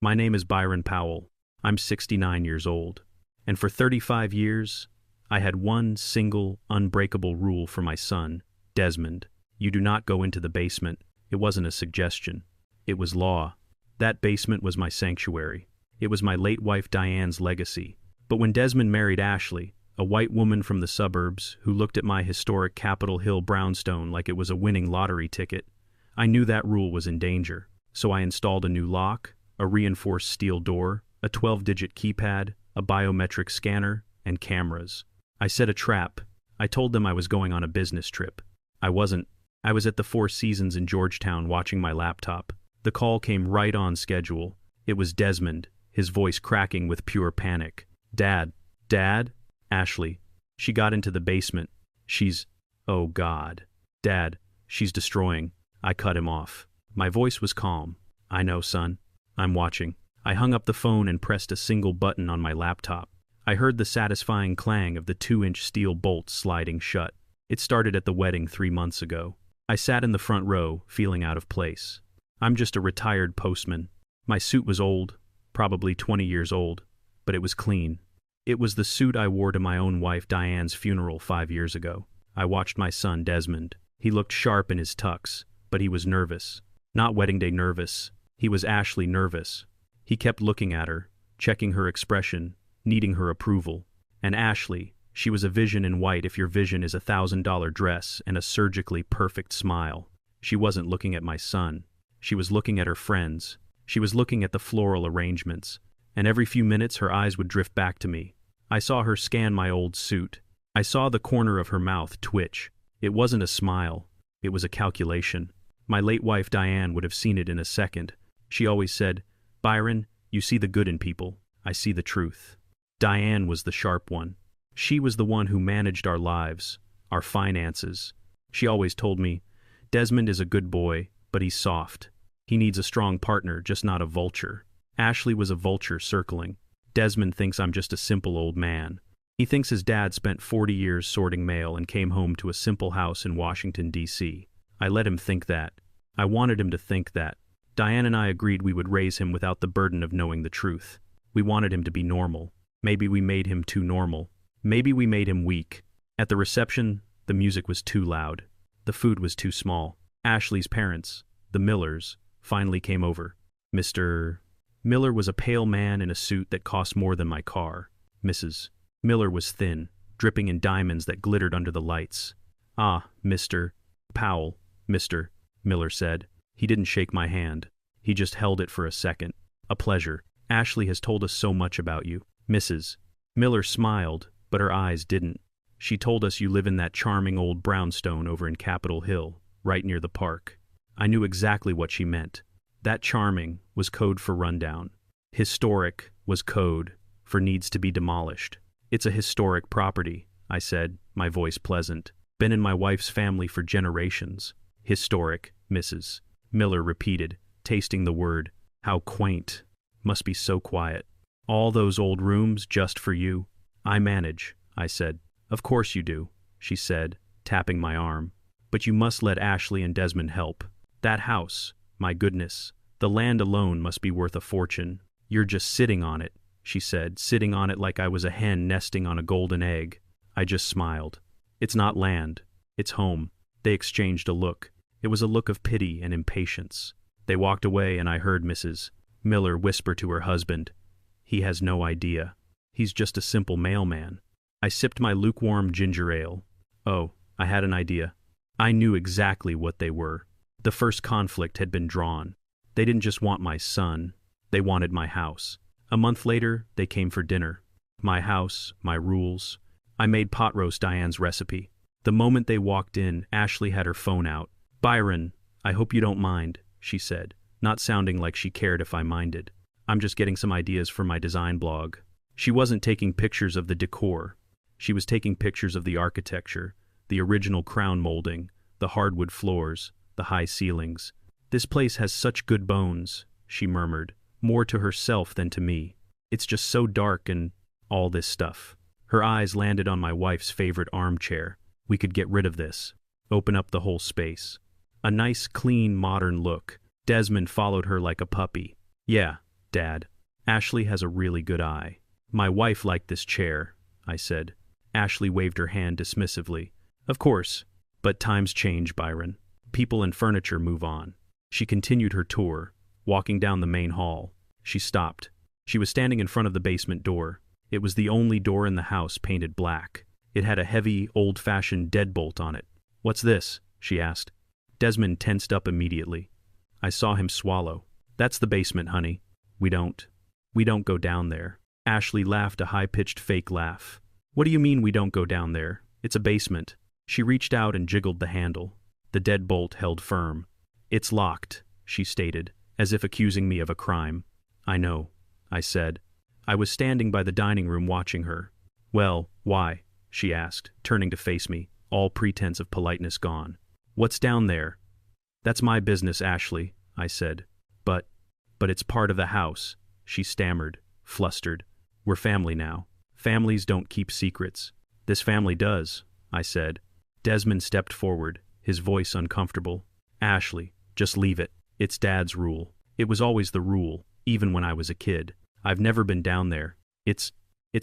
My name is Byron Powell. I'm 69 years old. And for 35 years, I had one single, unbreakable rule for my son, Desmond. You do not go into the basement. It wasn't a suggestion. It was law. That basement was my sanctuary. It was my late wife Diane's legacy. But when Desmond married Ashley, a white woman from the suburbs who looked at my historic Capitol Hill brownstone like it was a winning lottery ticket, I knew that rule was in danger. So I installed a new lock, a reinforced steel door, a 12-digit keypad, a biometric scanner, and cameras. I set a trap. I told them I was going on a business trip. I wasn't. I was at the Four Seasons in Georgetown watching my laptop. The call came right on schedule. It was Desmond, his voice cracking with pure panic. Dad. Dad? Ashley. She got into the basement. Oh God. Dad, she's destroying. I cut him off. My voice was calm. I know, son. I'm watching. I hung up the phone and pressed a single button on my laptop. I heard the satisfying clang of the 2-inch steel bolts sliding shut. It started at the wedding 3 months ago. I sat in the front row, feeling out of place. I'm just a retired postman. My suit was old, probably 20 years old, but it was clean. It was the suit I wore to my own wife Diane's funeral 5 years ago. I watched my son Desmond. He looked sharp in his tux, but he was nervous. Not wedding day nervous. He was Ashley nervous. He kept looking at her, checking her expression, needing her approval. And Ashley, she was a vision in white if your vision is $1,000 dress and a surgically perfect smile. She wasn't looking at my son. She was looking at her friends. She was looking at the floral arrangements. And every few minutes her eyes would drift back to me. I saw her scan my old suit. I saw the corner of her mouth twitch. It wasn't a smile. It was a calculation. My late wife Diane would have seen it in a second. She always said, "Byron, you see the good in people. I see the truth." Diane was the sharp one. She was the one who managed our lives, our finances. She always told me, "Desmond is a good boy, but he's soft. He needs a strong partner, just not a vulture." Ashley was a vulture circling. Desmond thinks I'm just a simple old man. He thinks his dad spent 40 years sorting mail and came home to a simple house in Washington, D.C. I let him think that. I wanted him to think that. Diane and I agreed we would raise him without the burden of knowing the truth. We wanted him to be normal. Maybe we made him too normal. Maybe we made him weak. At the reception, the music was too loud. The food was too small. Ashley's parents, the Millers, finally came over. Mr. Miller was a pale man in a suit that cost more than my car. Mrs. Miller was thin, dripping in diamonds that glittered under the lights. "Ah, Mr. Powell," Mr. Miller said. He didn't shake my hand. He just held it for a second. "A pleasure. Ashley has told us so much about you." Mrs. Miller smiled, but her eyes didn't. "She told us you live in that charming old brownstone over in Capitol Hill, right near the park." I knew exactly what she meant. That charming was code for rundown. Historic was code for needs to be demolished. "It's a historic property," I said, my voice pleasant. "Been in my wife's family for generations." "Historic," Mrs. Miller repeated, tasting the word. "How quaint. Must be so quiet. All those old rooms just for you." "I manage," I said. "Of course you do," she said, tapping my arm. "But you must let Ashley and Desmond help. That house, my goodness, the land alone must be worth a fortune." "You're just sitting on it," she said, "sitting on it like I was a hen nesting on a golden egg." I just smiled. "It's not land. It's home." They exchanged a look. It was a look of pity and impatience. They walked away and I heard Mrs. Miller whisper to her husband, "He has no idea. He's just a simple mailman." I sipped my lukewarm ginger ale. Oh, I had an idea. I knew exactly what they were. The first conflict had been drawn. They didn't just want my son. They wanted my house. A month later, they came for dinner. My house, my rules. I made pot roast Diane's recipe. The moment they walked in, Ashley had her phone out. "Byron, I hope you don't mind," she said, not sounding like she cared if I minded. "I'm just getting some ideas for my design blog." She wasn't taking pictures of the decor. She was taking pictures of the architecture, the original crown molding, the hardwood floors, the high ceilings. "This place has such good bones," she murmured, more to herself than to me. "It's just so dark and all this stuff." Her eyes landed on my wife's favorite armchair. "We could get rid of this. Open up the whole space." A nice, clean, modern look. Desmond followed her like a puppy. "Yeah, Dad. Ashley has a really good eye. My wife liked this chair, I said. Ashley waved her hand dismissively. Of course, but times change, Byron. People and furniture move on. She continued her tour, walking down the main hall. She stopped. She was standing in front of the basement door. It was the only door in the house painted black. It had a heavy, old-fashioned deadbolt on it. What's this? She asked. Desmond tensed up immediately. I saw him swallow. That's the basement, honey. We don't go down there. Ashley laughed a high-pitched fake laugh. What do you mean we don't go down there? It's a basement. She reached out and jiggled the handle. The deadbolt held firm. It's locked, she stated, as if accusing me of a crime. I know, I said. I was standing by the dining room watching her. Well, why? She asked, turning to face me, all pretense of politeness gone. What's down there? That's my business, Ashley, I said. But it's part of the house, she stammered, flustered. We're family now. Families don't keep secrets. This family does, I said. Desmond stepped forward, his voice uncomfortable. Ashley, just leave it. It's Dad's rule. It was always the rule, even when I was a kid. I've never been down there. It's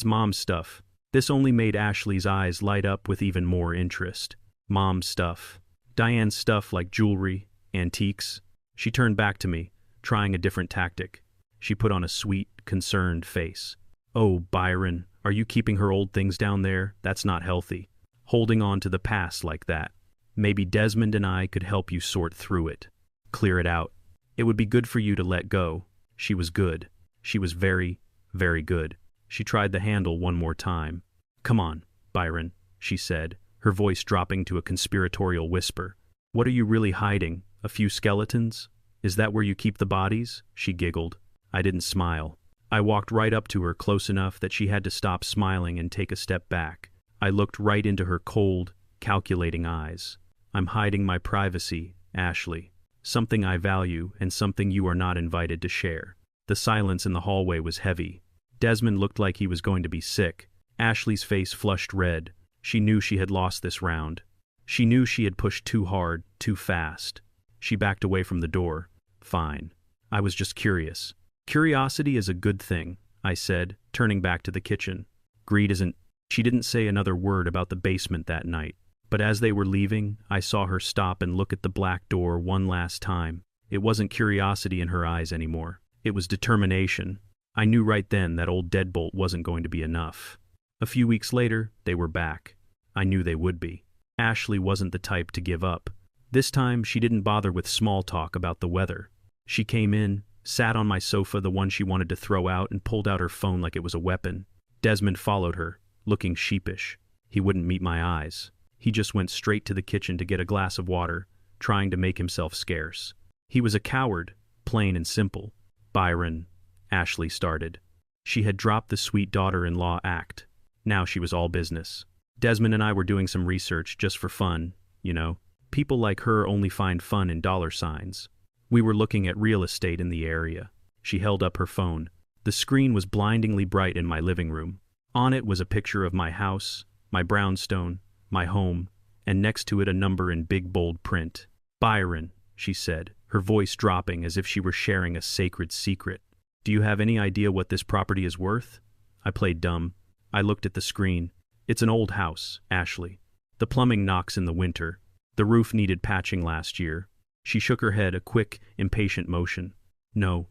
Mom's stuff. This only made Ashley's eyes light up with even more interest. Mom's stuff. Diane's stuff like jewelry, antiques. She turned back to me, trying a different tactic. She put on a sweet, concerned face. Oh, Byron, are you keeping her old things down there? That's not healthy. Holding on to the past like that. Maybe Desmond and I could help you sort through it. Clear it out. It would be good for you to let go. She was good. She was very, very good. She tried the handle one more time. Come on, Byron, she said, her voice dropping to a conspiratorial whisper. What are you really hiding? A few skeletons? Is that where you keep the bodies? She giggled. I didn't smile. I walked right up to her close enough that she had to stop smiling and take a step back. I looked right into her cold, calculating eyes. I'm hiding my privacy, Ashley. Something I value and something you are not invited to share. The silence in the hallway was heavy. Desmond looked like he was going to be sick. Ashley's face flushed red. She knew she had lost this round. She knew she had pushed too hard, too fast. She backed away from the door. Fine. I was just curious. Curiosity is a good thing, I said, turning back to the kitchen. Greed isn't. She didn't say another word about the basement that night. But as they were leaving, I saw her stop and look at the black door one last time. It wasn't curiosity in her eyes anymore. It was determination. I knew right then that old deadbolt wasn't going to be enough. A few weeks later, they were back. I knew they would be. Ashley wasn't the type to give up. This time, she didn't bother with small talk about the weather. She came in, sat on my sofa, the one she wanted to throw out, and pulled out her phone like it was a weapon. Desmond followed her, looking sheepish. He wouldn't meet my eyes. He just went straight to the kitchen to get a glass of water, trying to make himself scarce. He was a coward, plain and simple. Byron, Ashley started. She had dropped the sweet daughter-in-law act. Now she was all business. Desmond and I were doing some research just for fun, you know. People like her only find fun in dollar signs. We were looking at real estate in the area. She held up her phone. The screen was blindingly bright in my living room. On it was a picture of my house, my brownstone, my home, and next to it a number in big bold print. Byron, she said, her voice dropping as if she were sharing a sacred secret. Do you have any idea what this property is worth? I played dumb. I looked at the screen. It's an old house, Ashley. The plumbing knocks in the winter. The roof needed patching last year. She shook her head, a quick, impatient motion. No,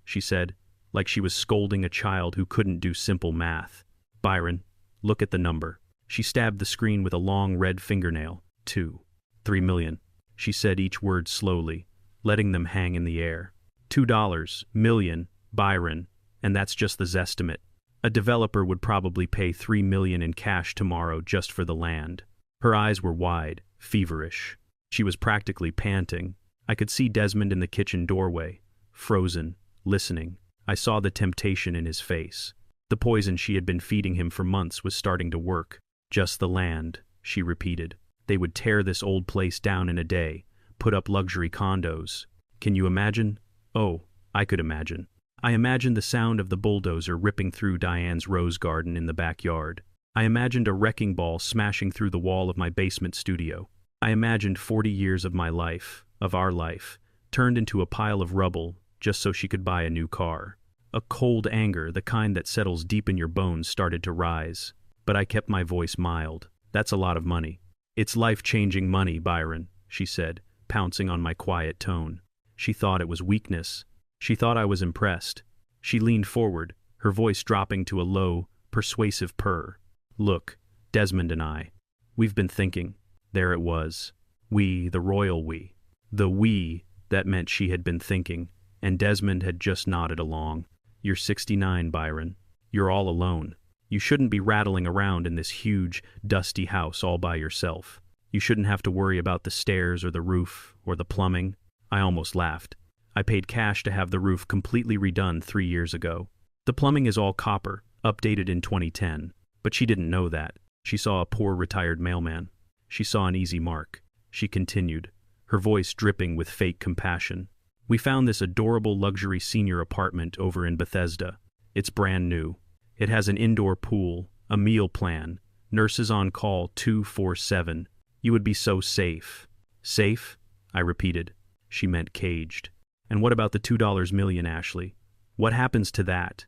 she said, like she was scolding a child who couldn't do simple math. Byron, look at the number. She stabbed the screen with a long red fingernail. 3 million. She said each word slowly, letting them hang in the air. $2 million, Byron, and that's just the zestimate. A developer would probably pay $3 million in cash tomorrow just for the land. Her eyes were wide, feverish. She was practically panting. I could see Desmond in the kitchen doorway, frozen, listening. I saw the temptation in his face. The poison she had been feeding him for months was starting to work. Just the land, she repeated. They would tear this old place down in a day, put up luxury condos. Can you imagine? Oh, I could imagine. I imagined the sound of the bulldozer ripping through Diane's rose garden in the backyard. I imagined a wrecking ball smashing through the wall of my basement studio. I imagined 40 years of my life, of our life, turned into a pile of rubble just so she could buy a new car. A cold anger, the kind that settles deep in your bones, started to rise. But I kept my voice mild. That's a lot of money. It's life-changing money, Byron, she said, pouncing on my quiet tone. She thought it was weakness. She thought I was impressed. She leaned forward, her voice dropping to a low, persuasive purr. Look, Desmond and I. We've been thinking. There it was. We, the royal we. The we that meant she had been thinking, and Desmond had just nodded along. You're 69, Byron. You're all alone. You shouldn't be rattling around in this huge, dusty house all by yourself. You shouldn't have to worry about the stairs or the roof or the plumbing. I almost laughed. I paid cash to have the roof completely redone 3 years ago. The plumbing is all copper, updated in 2010. But she didn't know that. She saw a poor retired mailman. She saw an easy mark. She continued, her voice dripping with fake compassion. We found this adorable luxury senior apartment over in Bethesda. It's brand new. It has an indoor pool, a meal plan, nurses on call 24/7. You would be so safe. Safe? I repeated. She meant caged. And what about the $2 million, Ashley? What happens to that?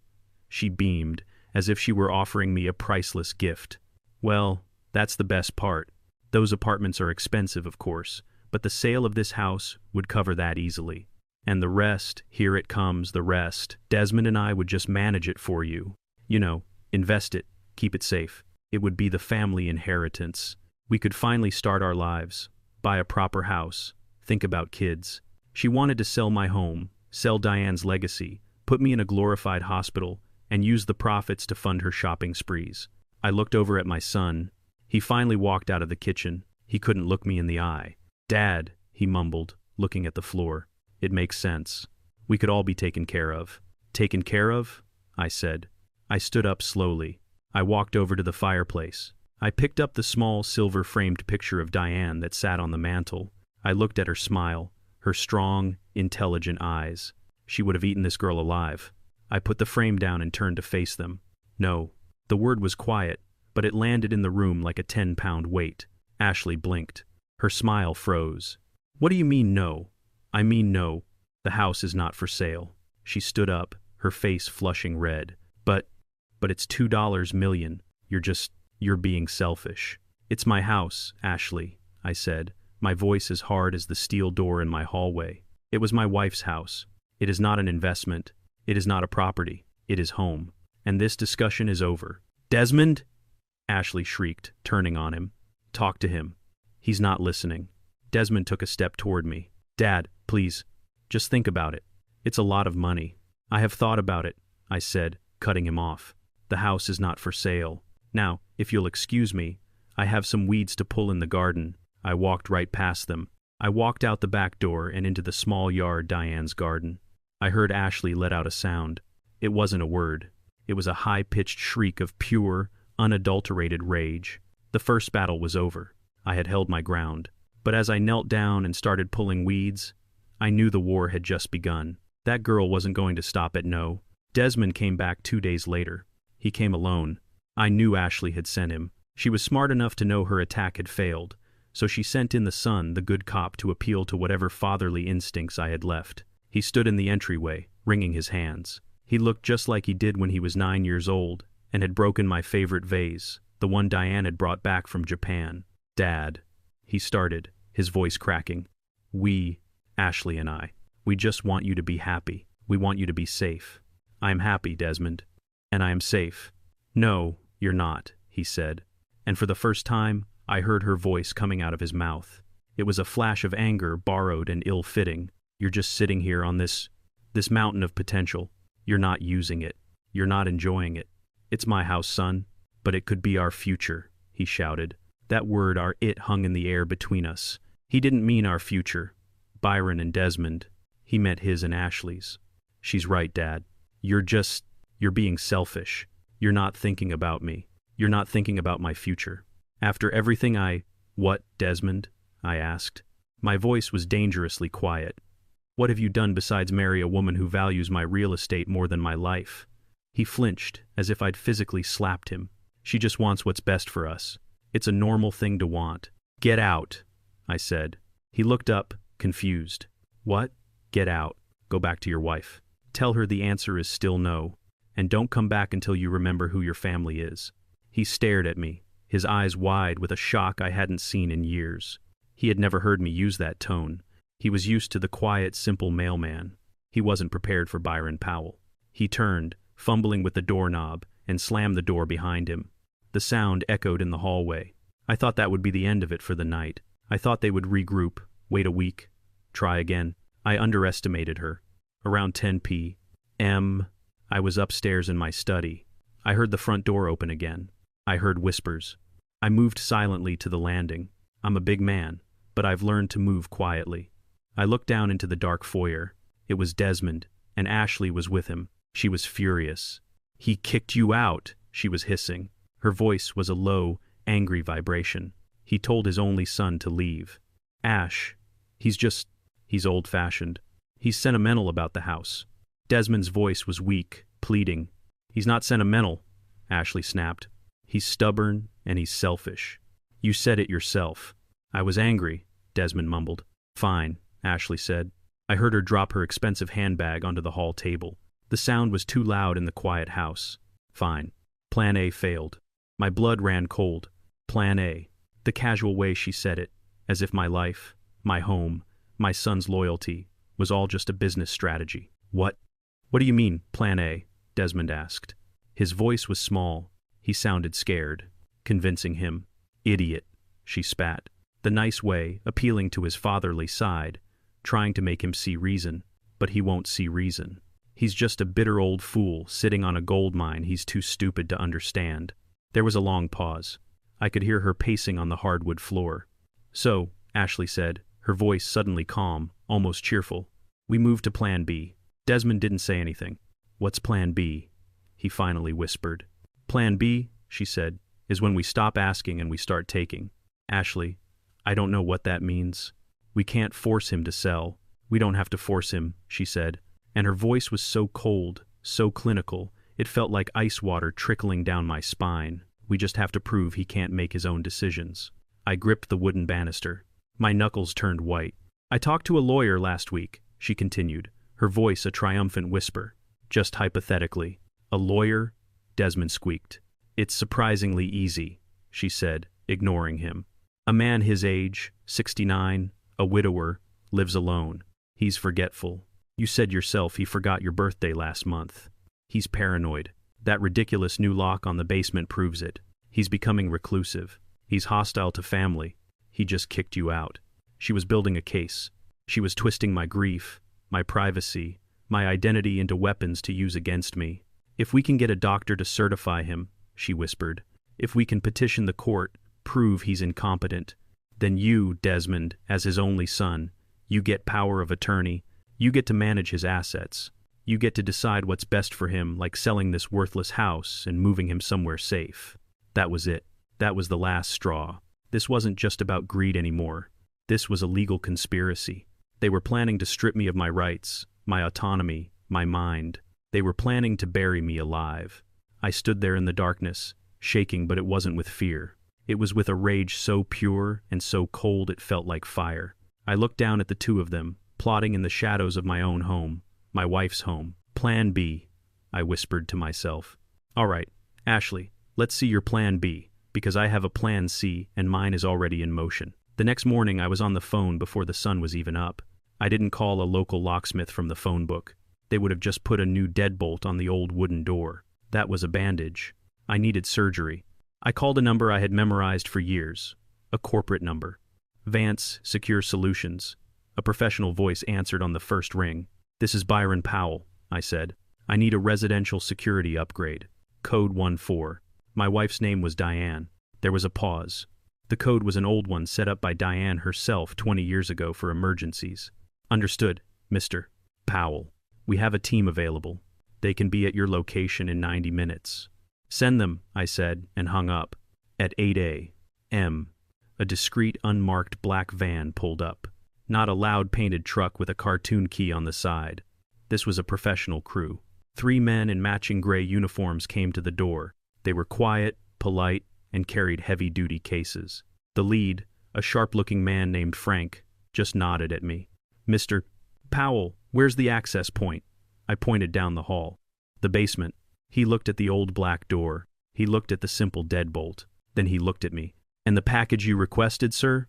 She beamed, as if she were offering me a priceless gift. Well, that's the best part. Those apartments are expensive, of course, but the sale of this house would cover that easily. And the rest, here it comes, the rest. Desmond and I would just manage it for you. You know, invest it, keep it safe. It would be the family inheritance. We could finally start our lives, buy a proper house, think about kids. She wanted to sell my home, sell Diane's legacy, put me in a glorified hospital, and use the profits to fund her shopping sprees. I looked over at my son. He finally walked out of the kitchen. He couldn't look me in the eye. Dad, he mumbled, looking at the floor. It makes sense. We could all be taken care of. Taken care of? I said. I stood up slowly. I walked over to the fireplace. I picked up the small silver-framed picture of Diane that sat on the mantel. I looked at her smile, her strong, intelligent eyes. She would have eaten this girl alive. I put the frame down and turned to face them. No. The word was quiet, but it landed in the room like a 10-pound weight. Ashley blinked. Her smile froze. What do you mean, no? I mean, no. The house is not for sale. She stood up, her face flushing red. But it's $2 million. You're being selfish. It's my house, Ashley, I said, my voice as hard as the steel door in my hallway. It was my wife's house. It is not an investment. It is not a property. It is home. And this discussion is over. Desmond? Ashley shrieked, turning on him. Talk to him. He's not listening. Desmond took a step toward me. Dad, please, just think about it. It's a lot of money. I have thought about it, I said, cutting him off. The house is not for sale. Now, if you'll excuse me, I have some weeds to pull in the garden. I walked right past them. I walked out the back door and into the small yard Diane's garden. I heard Ashley let out a sound. It wasn't a word. It was a high-pitched shriek of pure, unadulterated rage. The first battle was over. I had held my ground. But as I knelt down and started pulling weeds, I knew the war had just begun. That girl wasn't going to stop at no. Desmond came back 2 days later. He came alone. I knew Ashley had sent him. She was smart enough to know her attack had failed, so she sent in the son, the good cop, to appeal to whatever fatherly instincts I had left. He stood in the entryway, wringing his hands. He looked just like he did when he was 9 years old and had broken my favorite vase, the one Diane had brought back from Japan. Dad, he started, his voice cracking. We, Ashley and I, we just want you to be happy. We want you to be safe. I am happy, Desmond. And I am safe. No, you're not, he said. And for the first time, I heard her voice coming out of his mouth. It was a flash of anger, borrowed and ill-fitting. You're just sitting here on this mountain of potential. You're not using it. You're not enjoying it. It's my house, son. But it could be our future, he shouted. That word, our it, hung in the air between us. He didn't mean our future, Byron and Desmond. He meant his and Ashley's. She's right, Dad. You're being selfish. You're not thinking about me. You're not thinking about my future. After everything What, Desmond? I asked. My voice was dangerously quiet. What have you done besides marry a woman who values my real estate more than my life? He flinched, as if I'd physically slapped him. She just wants what's best for us. It's a normal thing to want. Get out, I said. He looked up, confused. What? Get out. Go back to your wife. Tell her the answer is still no, and don't come back until you remember who your family is." He stared at me, his eyes wide with a shock I hadn't seen in years. He had never heard me use that tone. He was used to the quiet, simple mailman. He wasn't prepared for Byron Powell. He turned, fumbling with the doorknob, and slammed the door behind him. The sound echoed in the hallway. I thought that would be the end of it for the night. I thought they would regroup, wait a week, try again. I underestimated her. Around 10 p.m., I was upstairs in my study. I heard the front door open again. I heard whispers. I moved silently to the landing. I'm a big man, but I've learned to move quietly. I looked down into the dark foyer. It was Desmond, and Ashley was with him. She was furious. "He kicked you out," she was hissing. Her voice was a low, angry vibration. "He told his only son to leave. Ash, he's old-fashioned. He's sentimental about the house." Desmond's voice was weak, pleading. "He's not sentimental," Ashley snapped. "He's stubborn and he's selfish. You said it yourself." "I was angry," Desmond mumbled. "Fine," Ashley said. I heard her drop her expensive handbag onto the hall table. The sound was too loud in the quiet house. "Fine." Plan A failed. My blood ran cold. Plan A. The casual way she said it, as if my life, my home, my son's loyalty, was all just a business strategy. What do you mean, Plan A?" Desmond asked. His voice was small. He sounded scared. Convincing him. "Idiot," she spat. The nice way, appealing to his fatherly side, trying to make him see reason, but he won't see reason. He's just a bitter old fool sitting on a gold mine he's too stupid to understand. There was a long pause. I could hear her pacing on the hardwood floor. "So," Ashley said, her voice suddenly calm, almost cheerful, "we moved to Plan B." Desmond didn't say anything. "What's Plan B?" he finally whispered. "Plan B," she said, "is when we stop asking and we start taking." "Ashley, I don't know what that means. We can't force him to sell." "We don't have to force him," she said, and her voice was so cold, so clinical, it felt like ice water trickling down my spine. "We just have to prove he can't make his own decisions." I gripped the wooden banister. My knuckles turned white. "I talked to a lawyer last week," she continued, her voice a triumphant whisper. "Just hypothetically." "A lawyer?" Desmond squeaked. "It's surprisingly easy," she said, ignoring him. "A man his age, 69, a widower, lives alone. He's forgetful. You said yourself he forgot your birthday last month. He's paranoid. That ridiculous new lock on the basement proves it. He's becoming reclusive. He's hostile to family. He just kicked you out." She was building a case. She was twisting my grief, my privacy, my identity into weapons to use against me. "If we can get a doctor to certify him," she whispered, "if we can petition the court, prove he's incompetent, then you, Desmond, as his only son, you get power of attorney, you get to manage his assets. You get to decide what's best for him, like selling this worthless house and moving him somewhere safe." That was it. That was the last straw. This wasn't just about greed anymore. This was a legal conspiracy. They were planning to strip me of my rights, my autonomy, my mind. They were planning to bury me alive. I stood there in the darkness, shaking, but it wasn't with fear. It was with a rage so pure and so cold it felt like fire. I looked down at the two of them, plotting in the shadows of my own home, my wife's home. "Plan B," I whispered to myself. "All right, Ashley, let's see your Plan B, because I have a Plan C and mine is already in motion." The next morning I was on the phone before the sun was even up. I didn't call a local locksmith from the phone book. They would have just put a new deadbolt on the old wooden door. That was a bandage. I needed surgery. I called a number I had memorized for years, a corporate number. "Vance Secure Solutions." A professional voice answered on the first ring. "This is Byron Powell," I said. "I need a residential security upgrade. Code 14. My wife's name was Diane. There was a pause. The code was an old one set up by Diane herself 20 years ago for emergencies. "Understood, Mr. Powell. We have a team available. They can be at your location in 90 minutes. "Send them," I said, and hung up. At 8 a.m., a discreet, unmarked black van pulled up. Not a loud painted truck with a cartoon key on the side. This was a professional crew. 3 men in matching gray uniforms came to the door. They were quiet, polite, and carried heavy-duty cases. The lead, a sharp-looking man named Frank, just nodded at me. "Mr. Powell," Where's the access point? I pointed down the hall. The basement. He looked at the old black door. He looked at the simple deadbolt. Then he looked at me. And the package you requested, sir?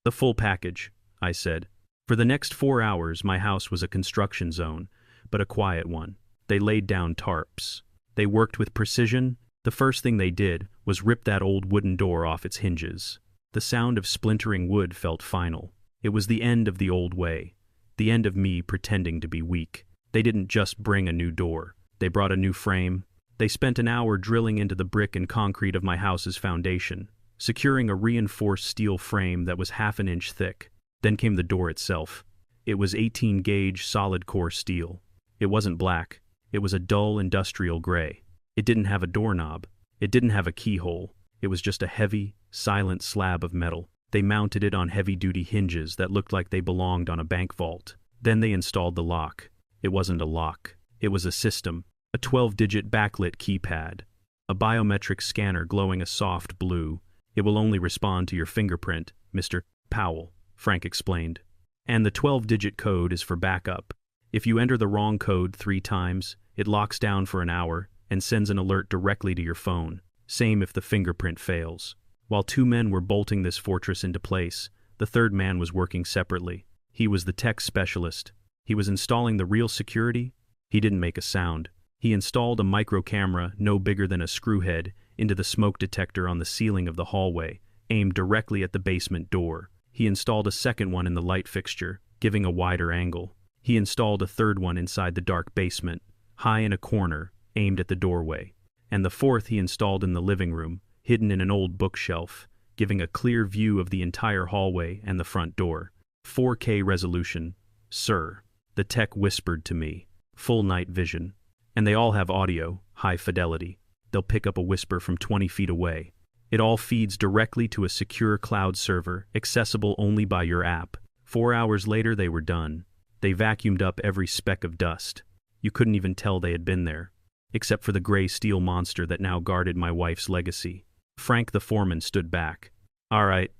The full package, I said. For the next 4 hours, my house was a construction zone, but a quiet one. They laid down tarps. They worked with precision. The first thing they did was rip that old wooden door off its hinges. The sound of splintering wood felt final. It was the end of the old way, the end of me pretending to be weak. They didn't just bring a new door. They brought a new frame. They spent an hour drilling into the brick and concrete of my house's foundation, securing a reinforced steel frame that was half an inch thick. Then came the door itself. It was 18-gauge solid-core steel. It wasn't black. It was a dull industrial gray. It didn't have a doorknob. It didn't have a keyhole. It was just a heavy, silent slab of metal. They mounted it on heavy-duty hinges that looked like they belonged on a bank vault. Then they installed the lock. It wasn't a lock. It was a system, a 12-digit backlit keypad, a biometric scanner glowing a soft blue. It will only respond to your fingerprint, Mr. Powell, Frank explained. And the 12-digit code is for backup. If you enter the wrong code 3 times, it locks down for an hour and sends an alert directly to your phone. Same if the fingerprint fails. While 2 men were bolting this fortress into place, the third man was working separately. He was the tech specialist. He was installing the real security. He didn't make a sound. He installed a micro camera no bigger than a screwhead into the smoke detector on the ceiling of the hallway, aimed directly at the basement door. He installed a second one in the light fixture, giving a wider angle. He installed a third one inside the dark basement, high in a corner, aimed at the doorway. And the fourth he installed in the living room, hidden in an old bookshelf, giving a clear view of the entire hallway and the front door. 4K resolution, sir, the tech whispered to me. Full night vision. And they all have audio, high fidelity. They'll pick up a whisper from 20 feet away. It all feeds directly to a secure cloud server, accessible only by your app. 4 hours later, they were done. They vacuumed up every speck of dust. You couldn't even tell they had been there, except for the gray steel monster that now guarded my wife's legacy. Frank the foreman stood back. All right,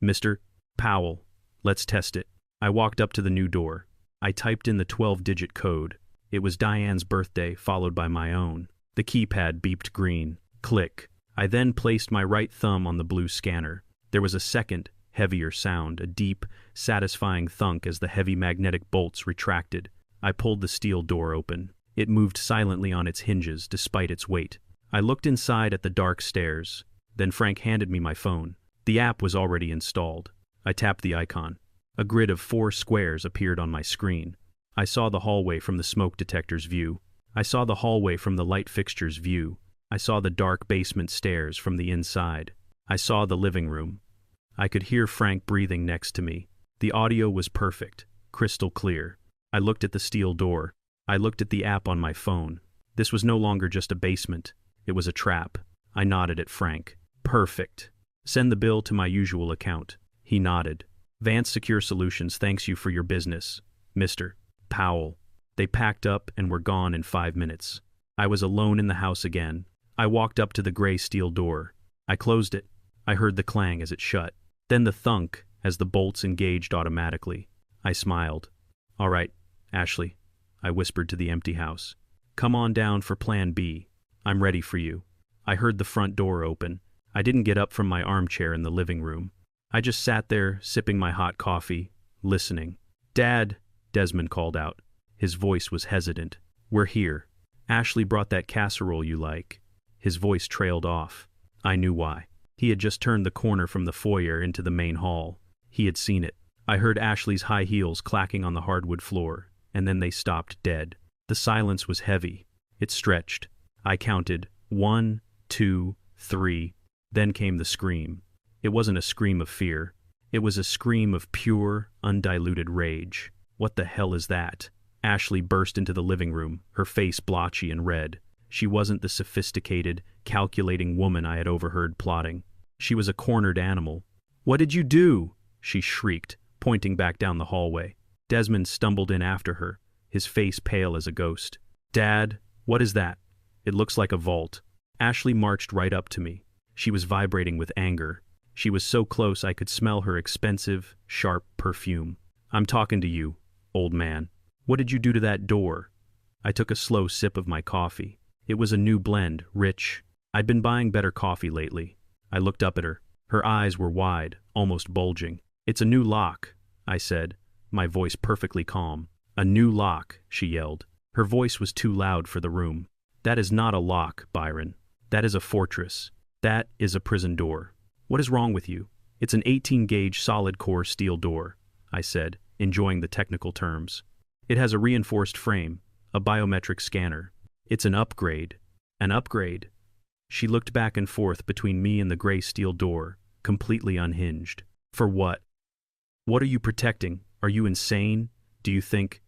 Mr. Powell, let's test it. I walked up to the new door. I typed in the 12-digit code. It was Diane's birthday, followed by my own. The keypad beeped green. Click. I then placed my right thumb on the blue scanner. There was a second, heavier sound, a deep, satisfying thunk as the heavy magnetic bolts retracted. I pulled the steel door open. It moved silently on its hinges, despite its weight. I looked inside at the dark stairs. Then Frank handed me my phone. The app was already installed. I tapped the icon. A grid of 4 squares appeared on my screen. I saw the hallway from the smoke detector's view. I saw the hallway from the light fixture's view. I saw the dark basement stairs from the inside. I saw the living room. I could hear Frank breathing next to me. The audio was perfect, crystal clear. I looked at the steel door. I looked at the app on my phone. This was no longer just a basement. It was a trap. I nodded at Frank. Perfect. Send the bill to my usual account. He nodded. Vance Secure Solutions thanks you for your business, Mr. Powell. They packed up and were gone in 5 minutes. I was alone in the house again. I walked up to the gray steel door. I closed it. I heard the clang as it shut. Then the thunk as the bolts engaged automatically. I smiled. All right, Ashley, I whispered to the empty house. Come on down for Plan B. I'm ready for you. I heard the front door open. I didn't get up from my armchair in the living room. I just sat there, sipping my hot coffee, listening. Dad, Desmond called out. His voice was hesitant. We're here. Ashley brought that casserole you like. His voice trailed off. I knew why. He had just turned the corner from the foyer into the main hall. He had seen it. I heard Ashley's high heels clacking on the hardwood floor, and then they stopped dead. The silence was heavy. It stretched. I counted 1, 2, 3. Then came the scream. It wasn't a scream of fear. It was a scream of pure, undiluted rage. What the hell is that? Ashley burst into the living room, her face blotchy and red. She wasn't the sophisticated, calculating woman I had overheard plotting. She was a cornered animal. What did you do? She shrieked, pointing back down the hallway. Desmond stumbled in after her, his face pale as a ghost. Dad, what is that? It looks like a vault. Ashley marched right up to me. She was vibrating with anger. She was so close I could smell her expensive, sharp perfume. I'm talking to you, old man. What did you do to that door? I took a slow sip of my coffee. It was a new blend, rich. I'd been buying better coffee lately. I looked up at her. Her eyes were wide, almost bulging. It's a new lock, I said, my voice perfectly calm. A new lock, she yelled. Her voice was too loud for the room. That is not a lock, Byron. That is a fortress. That is a prison door. What is wrong with you? It's an 18-gauge solid-core steel door, I said, enjoying the technical terms. It has a reinforced frame, a biometric scanner. It's an upgrade. An upgrade. She looked back and forth between me and the gray steel door, completely unhinged. For what? What are you protecting? Are you insane? Do you think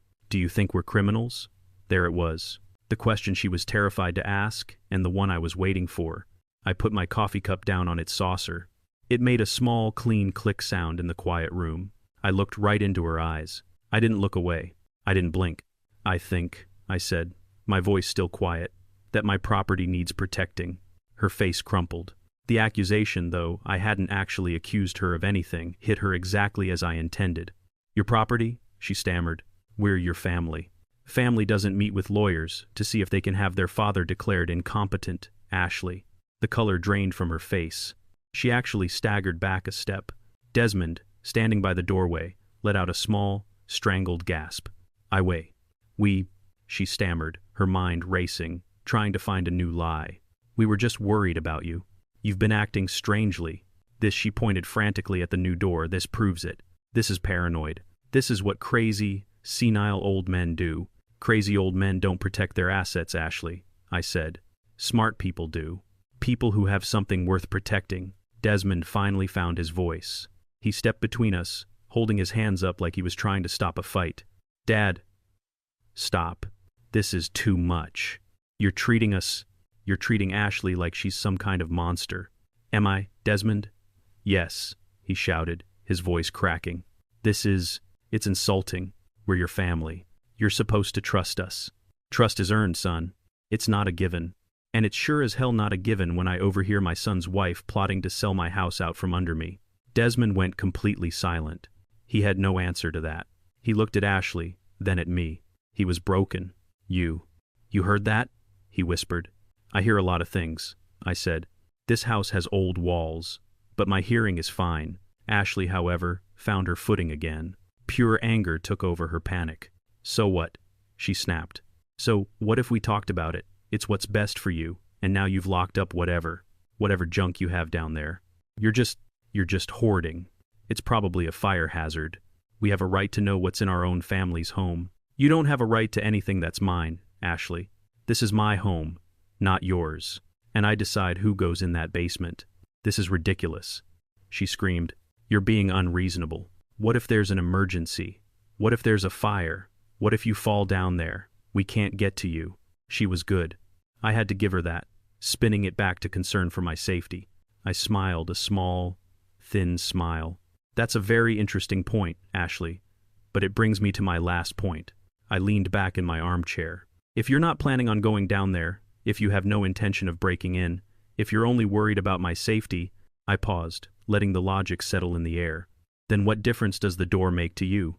we're criminals? There it was. The question she was terrified to ask, and the one I was waiting for. I put my coffee cup down on its saucer. It made a small, clean click sound in the quiet room. I looked right into her eyes. I didn't look away. I didn't blink. I think, I said, my voice still quiet, that my property needs protecting. Her face crumpled. The accusation, though I hadn't actually accused her of anything, hit her exactly as I intended. Your property? She stammered. We're your family. Family doesn't meet with lawyers to see if they can have their father declared incompetent, Ashley. The color drained from her face. She actually staggered back a step. Desmond, standing by the doorway, let out a small, strangled gasp. She stammered, her mind racing, trying to find a new lie. We were just worried about you. You've been acting strangely. This, she pointed frantically at the new door, this proves it. This is paranoid. This is what crazy, senile old men do. Crazy old men don't protect their assets, Ashley, I said. Smart people do. People who have something worth protecting. Desmond finally found his voice. He stepped between us, holding his hands up like he was trying to stop a fight. Dad. Stop. This is too much. You're treating Ashley like she's some kind of monster. Am I, Desmond? Yes, he shouted, his voice cracking. It's insulting. We're your family. You're supposed to trust us. Trust is earned, son. It's not a given. And it's sure as hell not a given when I overhear my son's wife plotting to sell my house out from under me. Desmond went completely silent. He had no answer to that. He looked at Ashley, then at me. He was broken. You heard that? He whispered. I hear a lot of things, I said. This house has old walls, but my hearing is fine. Ashley, however, found her footing again. Pure anger took over her panic. So what? She snapped. So what if we talked about it? It's what's best for you, and now you've locked up whatever junk you have down there. You're just hoarding. It's probably a fire hazard. We have a right to know what's in our own family's home. You don't have a right to anything that's mine, Ashley. This is my home, not yours, and I decide who goes in that basement. This is ridiculous. She screamed. You're being unreasonable. What if there's an emergency? What if there's a fire? What if you fall down there? We can't get to you. She was good. I had to give her that, spinning it back to concern for my safety. I smiled, a small, thin smile. That's a very interesting point, Ashley, but it brings me to my last point. I leaned back in my armchair. If you're not planning on going down there, if you have no intention of breaking in, if you're only worried about my safety, I paused, letting the logic settle in the air. Then what difference does the door make to you?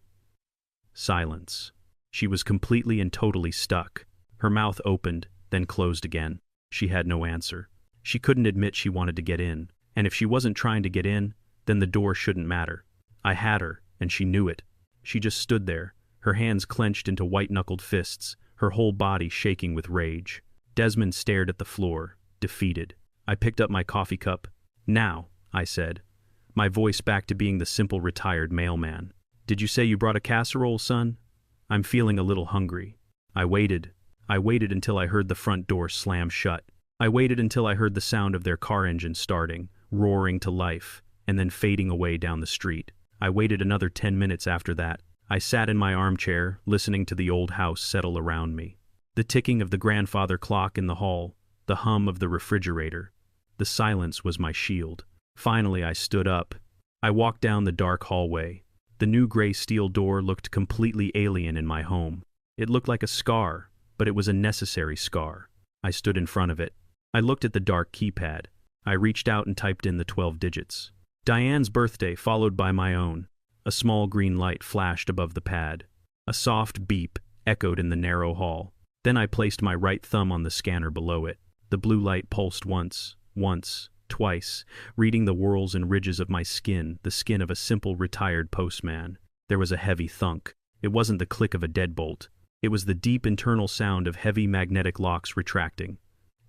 Silence. She was completely and totally stuck. Her mouth opened, then closed again. She had no answer. She couldn't admit she wanted to get in, and if she wasn't trying to get in, then the door shouldn't matter. I had her, and she knew it. She just stood there, her hands clenched into white-knuckled fists, her whole body shaking with rage. Desmond stared at the floor, defeated. I picked up my coffee cup. Now, I said, my voice back to being the simple retired mailman. Did you say you brought a casserole, son? I'm feeling a little hungry. I waited until I heard the front door slam shut. I waited until I heard the sound of their car engine starting, roaring to life, and then fading away down the street. I waited another 10 minutes after that. I sat in my armchair, listening to the old house settle around me. The ticking of the grandfather clock in the hall, the hum of the refrigerator. The silence was my shield. Finally, I stood up. I walked down the dark hallway. The new gray steel door looked completely alien in my home. It looked like a scar, but it was a necessary scar. I stood in front of it. I looked at the dark keypad. I reached out and typed in the 12 digits. Diane's birthday followed by my own. A small green light flashed above the pad. A soft beep, echoed in the narrow hall. Then I placed my right thumb on the scanner below it. The blue light pulsed once, twice, reading the whorls and ridges of my skin, the skin of a simple retired postman. There was a heavy thunk. It wasn't the click of a deadbolt. It was the deep internal sound of heavy magnetic locks retracting.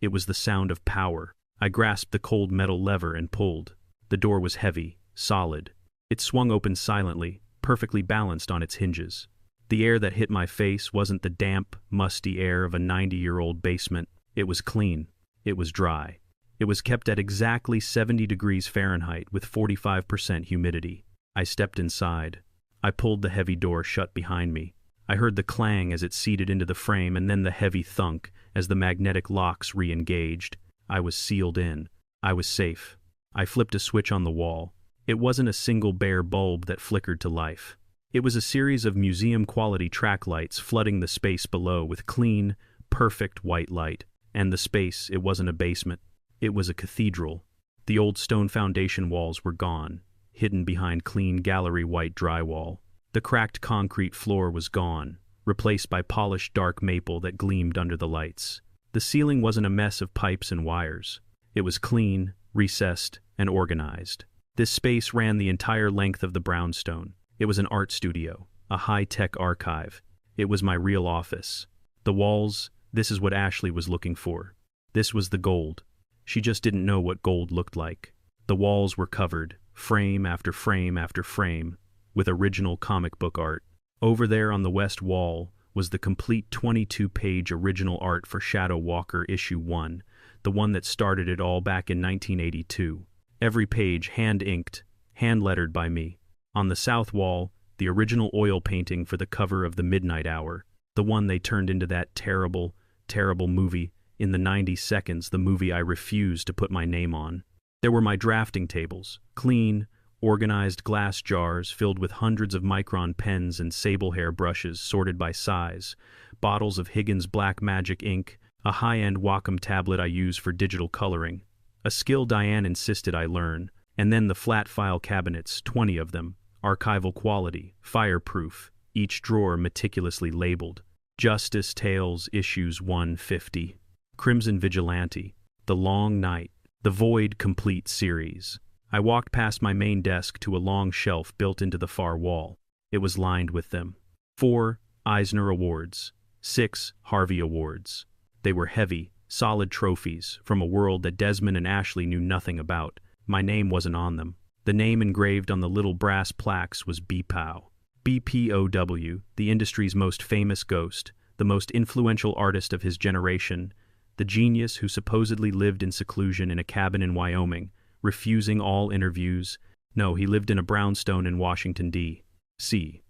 It was the sound of power. I grasped the cold metal lever and pulled. The door was heavy, solid. It swung open silently, perfectly balanced on its hinges. The air that hit my face wasn't the damp, musty air of a 90-year-old basement. It was clean. It was dry. It was kept at exactly 70 degrees Fahrenheit with 45% humidity. I stepped inside. I pulled the heavy door shut behind me. I heard the clang as it seated into the frame and then the heavy thunk as the magnetic locks re-engaged. I was sealed in. I was safe. I flipped a switch on the wall. It wasn't a single bare bulb that flickered to life. It was a series of museum-quality track lights flooding the space below with clean, perfect white light. And the space, it wasn't a basement. It was a cathedral. The old stone foundation walls were gone, hidden behind clean gallery white drywall. The cracked concrete floor was gone, replaced by polished dark maple that gleamed under the lights. The ceiling wasn't a mess of pipes and wires. It was clean, recessed, and organized. This space ran the entire length of the brownstone. It was an art studio, a high-tech archive. It was my real office. The walls, this is what Ashley was looking for. This was the gold. She just didn't know what gold looked like. The walls were covered, frame after frame after frame, with original comic book art. Over there on the west wall was the complete 22-page original art for Shadow Walker Issue 1, the one that started it all back in 1982. Every page hand-inked, hand-lettered by me. On the south wall, the original oil painting for the cover of The Midnight Hour, the one they turned into that terrible, terrible movie, in the 90 seconds, the movie I refused to put my name on. There were my drafting tables, clean, organized glass jars filled with hundreds of micron pens and sable hair brushes sorted by size, bottles of Higgins Black Magic ink, a high-end Wacom tablet I use for digital coloring, a skill Diane insisted I learn, and then the flat file cabinets, 20 of them, archival quality, fireproof, each drawer meticulously labeled. Justice Tales Issues 150, Crimson Vigilante, The Long Night, The Void Complete Series. I walked past my main desk to a long shelf built into the far wall. It was lined with them. 4 Eisner Awards, 6 Harvey Awards. They were heavy, solid trophies from a world that Desmond and Ashley knew nothing about. My name wasn't on them. The name engraved on the little brass plaques was B.POW. B.POW, the industry's most famous ghost, the most influential artist of his generation, the genius who supposedly lived in seclusion in a cabin in Wyoming, refusing all interviews. No, he lived in a brownstone in Washington, D.C.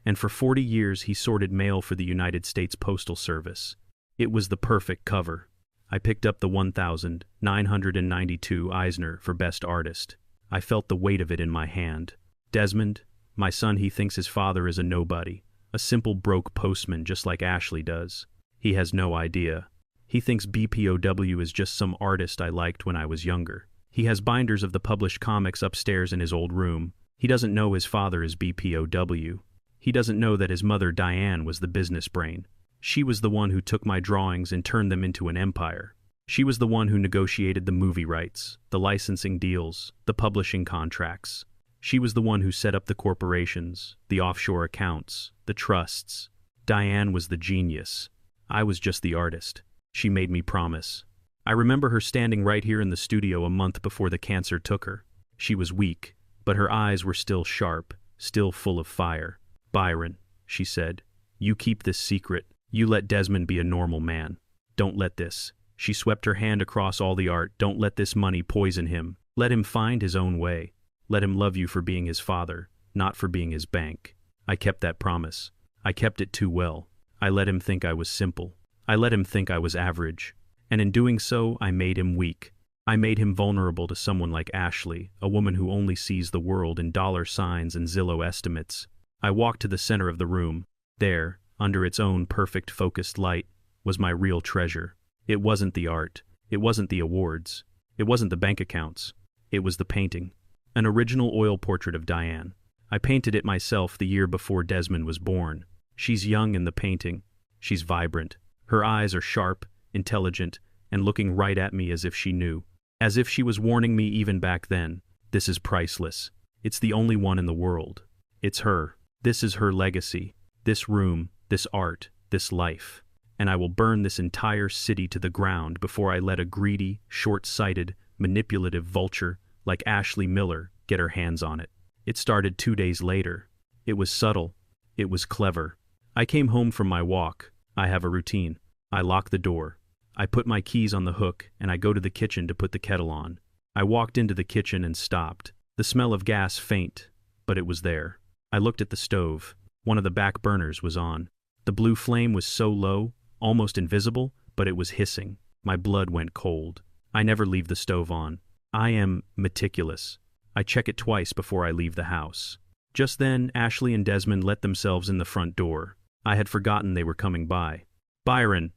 And for 40 years he sorted mail for the United States Postal Service. It was the perfect cover. I picked up the 1,992 Eisner for Best Artist. I felt the weight of it in my hand. Desmond, my son, he thinks his father is a nobody, a simple broke postman just like Ashley does. He has no idea. He thinks B.POW is just some artist I liked when I was younger. He has binders of the published comics upstairs in his old room. He doesn't know his father is B.POW. He doesn't know that his mother Diane was the business brain. She was the one who took my drawings and turned them into an empire. She was the one who negotiated the movie rights, the licensing deals, the publishing contracts. She was the one who set up the corporations, the offshore accounts, the trusts. Diane was the genius. I was just the artist. She made me promise. I remember her standing right here in the studio a month before the cancer took her. She was weak, but her eyes were still sharp, still full of fire. "Byron," she said, "you keep this secret. You let Desmond be a normal man. Don't let this." She swept her hand across all the art. "Don't let this money poison him. Let him find his own way. Let him love you for being his father, not for being his bank." I kept that promise. I kept it too well. I let him think I was simple. I let him think I was average. And in doing so, I made him weak. I made him vulnerable to someone like Ashley, a woman who only sees the world in dollar signs and Zillow estimates. I walked to the center of the room. There, under its own perfect focused light, was my real treasure. It wasn't the art. It wasn't the awards. It wasn't the bank accounts. It was the painting. An original oil portrait of Diane. I painted it myself the year before Desmond was born. She's young in the painting. She's vibrant. Her eyes are sharp, intelligent, and looking right at me as if she knew. As if she was warning me even back then. This is priceless. It's the only one in the world. It's her. This is her legacy. This room, this art, this life. And I will burn this entire city to the ground before I let a greedy, short-sighted, manipulative vulture like Ashley Miller get her hands on it. It started 2 days later. It was subtle. It was clever. I came home from my walk. I have a routine. I lock the door. I put my keys on the hook and I go to the kitchen to put the kettle on. I walked into the kitchen and stopped. The smell of gas faint, but it was there. I looked at the stove. One of the back burners was on. The blue flame was so low, almost invisible, but it was hissing. My blood went cold. I never leave the stove on. I am meticulous. I check it twice before I leave the house. Just then, Ashley and Desmond let themselves in the front door. I had forgotten they were coming by. "Byron,"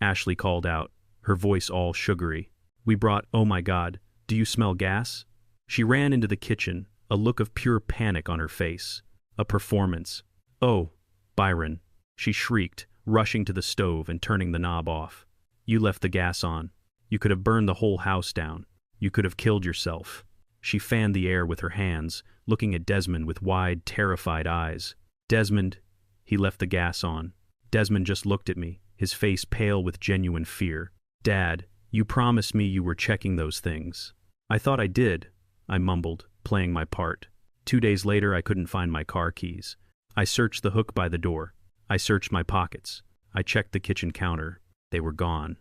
Ashley called out, her voice all sugary. "We brought, oh my God, do you smell gas?" She ran into the kitchen, a look of pure panic on her face. A performance. "Oh, Byron," she shrieked, rushing to the stove and turning the knob off. "You left the gas on. You could have burned the whole house down. You could have killed yourself." She fanned the air with her hands, looking at Desmond with wide, terrified eyes. "Desmond," he left the gas on. Desmond just looked at me, his face pale with genuine fear. "Dad, you promised me you were checking those things." "I thought I did," I mumbled, playing my part. 2 days later, I couldn't find my car keys. I searched the hook by the door. I searched my pockets. I checked the kitchen counter. They were gone.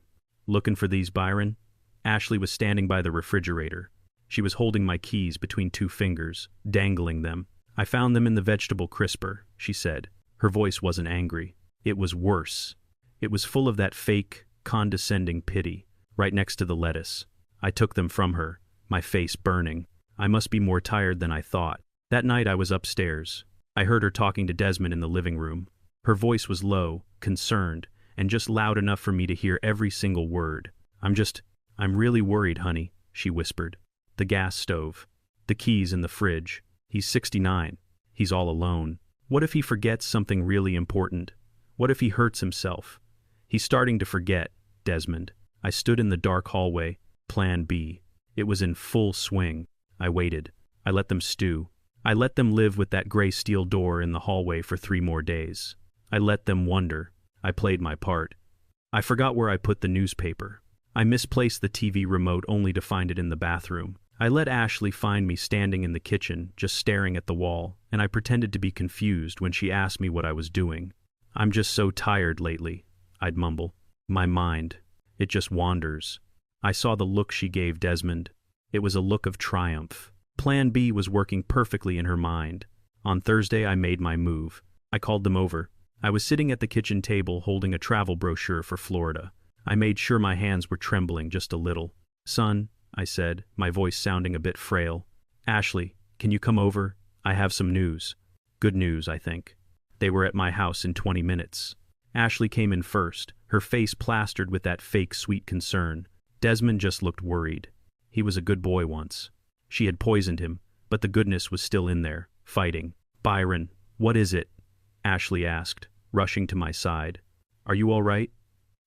"Looking for these, Byron?" Ashley was standing by the refrigerator. She was holding my keys between 2 fingers, dangling them. "I found them in the vegetable crisper," she said. Her voice wasn't angry. It was worse. It was full of that fake, condescending pity, right next to the lettuce. I took them from her, my face burning. I must be more tired than I thought. That night I was upstairs. I heard her talking to Desmond in the living room. Her voice was low, concerned, and just loud enough for me to hear every single word. I'm really worried, honey," she whispered. "The gas stove. The keys in the fridge. He's 69. He's all alone. What if he forgets something really important? What if he hurts himself? He's starting to forget, Desmond." I stood in the dark hallway. Plan B. It was in full swing. I waited. I let them stew. I let them live with that gray steel door in the hallway for 3 more days. I let them wonder. I played my part. I forgot where I put the newspaper. I misplaced the TV remote only to find it in the bathroom. I let Ashley find me standing in the kitchen, just staring at the wall, and I pretended to be confused when she asked me what I was doing. "I'm just so tired lately," I'd mumble. "My mind, it just wanders." I saw the look she gave Desmond. It was a look of triumph. Plan B was working perfectly in her mind. On Thursday, I made my move. I called them over. I was sitting at the kitchen table holding a travel brochure for Florida. I made sure my hands were trembling just a little. "Son," I said, my voice sounding a bit frail. "Ashley, can you come over? I have some news." Good news, I think. They were at my house in 20 minutes. Ashley came in first, her face plastered with that fake sweet concern. Desmond just looked worried. He was a good boy once. She had poisoned him, but the goodness was still in there, fighting. "Byron, what is it?" Ashley asked, rushing to my side. "Are you all right?"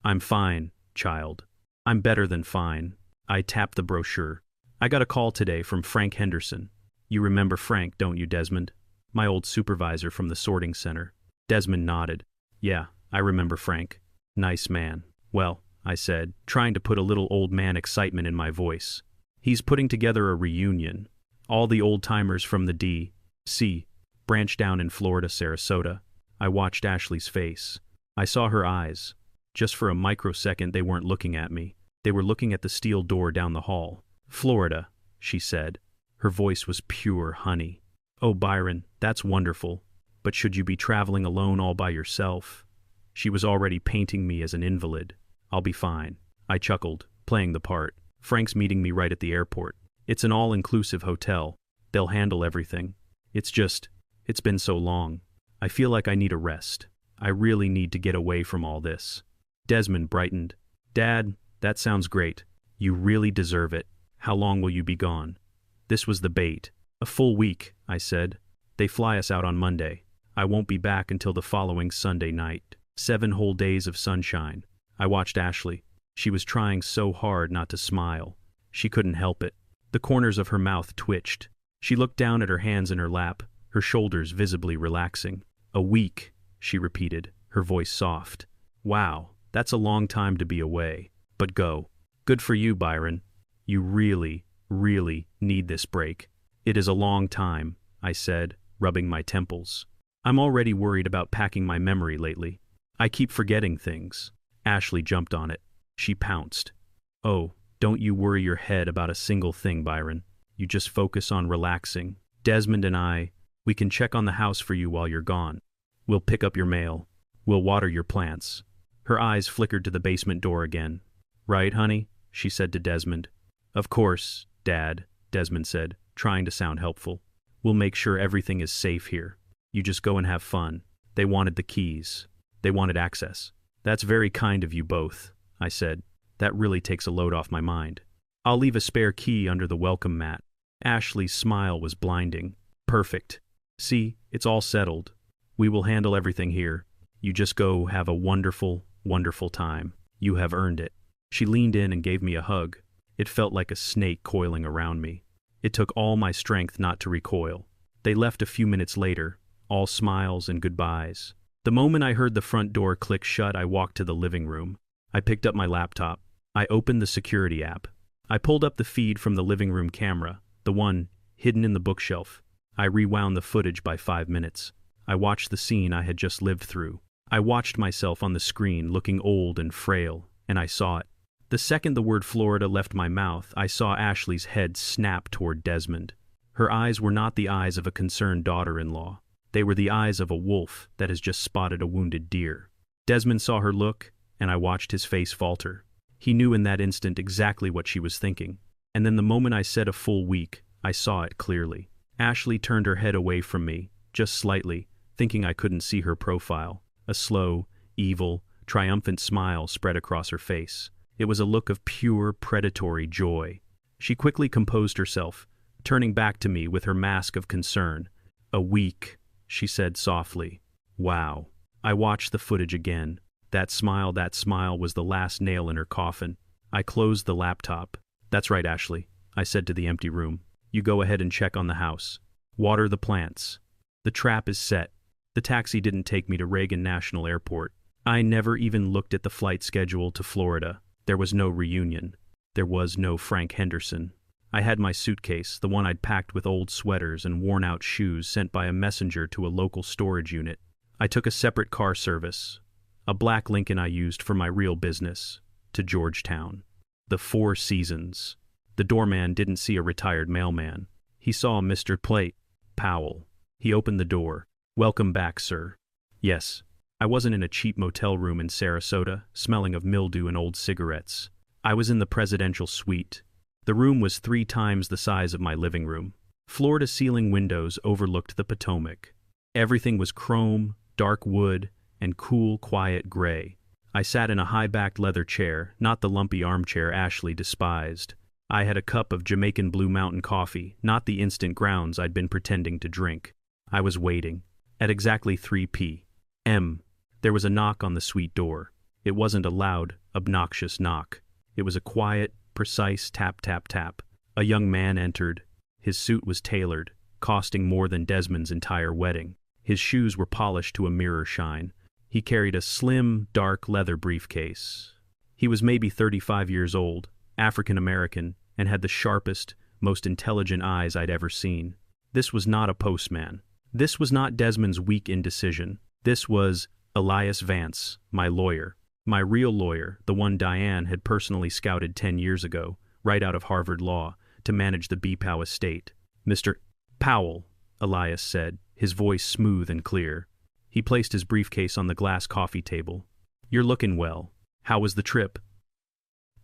"I'm fine, child. I'm better than fine." I tapped the brochure. "I got a call today from Frank Henderson. You remember Frank, don't you, Desmond? My old supervisor from the sorting center." Desmond nodded. "Yeah, I remember Frank. Nice man." "Well," I said, trying to put a little old man excitement in my voice. "He's putting together a reunion. All the old-timers from the D.C. branch down in Florida, Sarasota." I watched Ashley's face. I saw her eyes. Just for a microsecond, they weren't looking at me. They were looking at the steel door down the hall. "Florida," she said. Her voice was pure honey. "Oh, Byron, that's wonderful. But should you be traveling alone all by yourself?" She was already painting me as an invalid. "I'll be fine." I chuckled, playing the part. "Frank's meeting me right at the airport. It's an all-inclusive hotel. They'll handle everything. It's been so long. I feel like I need a rest. I really need to get away from all this." Desmond brightened. "Dad, that sounds great. You really deserve it. How long will you be gone?" This was the bait. "A full week," I said. "They fly us out on Monday." I won't be back until the following Sunday night. 7 whole days of sunshine. I watched Ashley. She was trying so hard not to smile. She couldn't help it. The corners of her mouth twitched. She looked down at her hands in her lap, her shoulders visibly relaxing. "A week," she repeated, her voice soft. "Wow, that's a long time to be away. But go. Good for you, Byron. You really, really need this break." "It is a long time," I said, rubbing my temples. "I'm already worried about packing my memory lately. I keep forgetting things." Ashley jumped on it. She pounced. "Oh, don't you worry your head about a single thing, Byron. You just focus on relaxing. Desmond and we can check on the house for you while you're gone. We'll pick up your mail. We'll water your plants." Her eyes flickered to the basement door again. "Right, honey?" she said to Desmond. "Of course, Dad," Desmond said, trying to sound helpful. "We'll make sure everything is safe here. You just go and have fun." They wanted the keys. They wanted access. "That's very kind of you both," I said. "That really takes a load off my mind. I'll leave a spare key under the welcome mat." Ashley's smile was blinding. "Perfect. See, it's all settled. We will handle everything here. You just go have a wonderful, wonderful time. You have earned it." She leaned in and gave me a hug. It felt like a snake coiling around me. It took all my strength not to recoil. They left a few minutes later, all smiles and goodbyes. The moment I heard the front door click shut, I walked to the living room. I picked up my laptop. I opened the security app. I pulled up the feed from the living room camera, the one hidden in the bookshelf. I rewound the footage by 5 minutes. I watched the scene I had just lived through. I watched myself on the screen looking old and frail, and I saw it. The second the word Florida left my mouth, I saw Ashley's head snap toward Desmond. Her eyes were not the eyes of a concerned daughter-in-law. They were the eyes of a wolf that has just spotted a wounded deer. Desmond saw her look, and I watched his face falter. He knew in that instant exactly what she was thinking. And then the moment I said a full week, I saw it clearly. Ashley turned her head away from me, just slightly, thinking I couldn't see her profile. A slow, evil, triumphant smile spread across her face. It was a look of pure, predatory joy. She quickly composed herself, turning back to me with her mask of concern. "A week," she said softly. "Wow." I watched the footage again. That smile was the last nail in her coffin. I closed the laptop. "That's right, Ashley," I said to the empty room. "You go ahead and check on the house. Water the plants. The trap is set." The taxi didn't take me to Reagan National Airport. I never even looked at the flight schedule to Florida. There was no reunion. There was no Frank Henderson. I had my suitcase, the one I'd packed with old sweaters and worn-out shoes sent by a messenger to a local storage unit. I took a separate car service, a black Lincoln I used for my real business, to Georgetown. The Four Seasons. The doorman didn't see a retired mailman. He saw Mr. Powell. He opened the door. "Welcome back, sir." Yes, I wasn't in a cheap motel room in Sarasota, smelling of mildew and old cigarettes. I was in the presidential suite. The room was 3 times the size of my living room. Floor-to-ceiling windows overlooked the Potomac. Everything was chrome, dark wood, and cool, quiet gray. I sat in a high-backed leather chair, not the lumpy armchair Ashley despised. I had a cup of Jamaican Blue Mountain coffee, not the instant grounds I'd been pretending to drink. I was waiting. At exactly 3 p.m., there was a knock on the suite door. It wasn't a loud, obnoxious knock. It was a quiet, precise tap, tap, tap. A young man entered. His suit was tailored, costing more than Desmond's entire wedding. His shoes were polished to a mirror shine. He carried a slim, dark leather briefcase. He was maybe 35 years old, African-American, and had the sharpest, most intelligent eyes I'd ever seen. This was not a postman. This was not Desmond's weak indecision. This was Elias Vance, my lawyer. My real lawyer, the one Diane had personally scouted 10 years ago, right out of Harvard Law, to manage the B.POW estate. "Mr. Powell," Elias said, his voice smooth and clear. He placed his briefcase on the glass coffee table. "You're looking well. How was the trip?"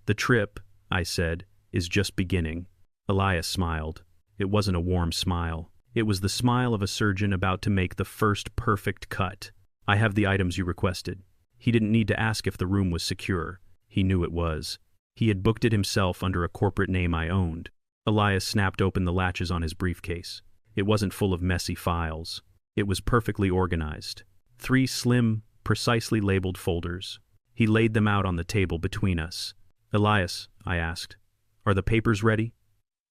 "The trip," I said, "is just beginning." Elias smiled. It wasn't a warm smile. It was the smile of a surgeon about to make the first perfect cut. "I have the items you requested." He didn't need to ask if the room was secure. He knew it was. He had booked it himself under a corporate name I owned. Elias snapped open the latches on his briefcase. It wasn't full of messy files. It was perfectly organized. 3 slim, precisely labeled folders. He laid them out on the table between us. "Elias," I asked, "are the papers ready?"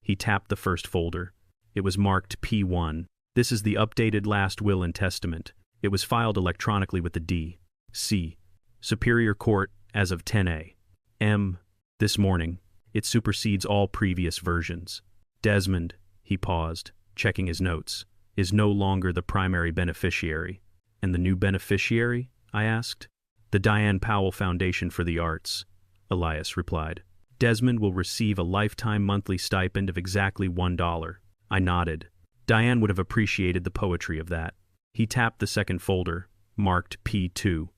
He tapped the first folder. It was marked P1. "This is the updated last will and testament. It was filed electronically with the D.C. Superior Court as of 10 a.m. this morning. It supersedes all previous versions. Desmond," he paused, checking his notes, "is no longer the primary beneficiary." "And the new beneficiary?" I asked. "The Diane Powell Foundation for the Arts," Elias replied. "Desmond will receive a lifetime monthly stipend of exactly $1. I nodded. Diane would have appreciated the poetry of that. He tapped the second folder, marked P2.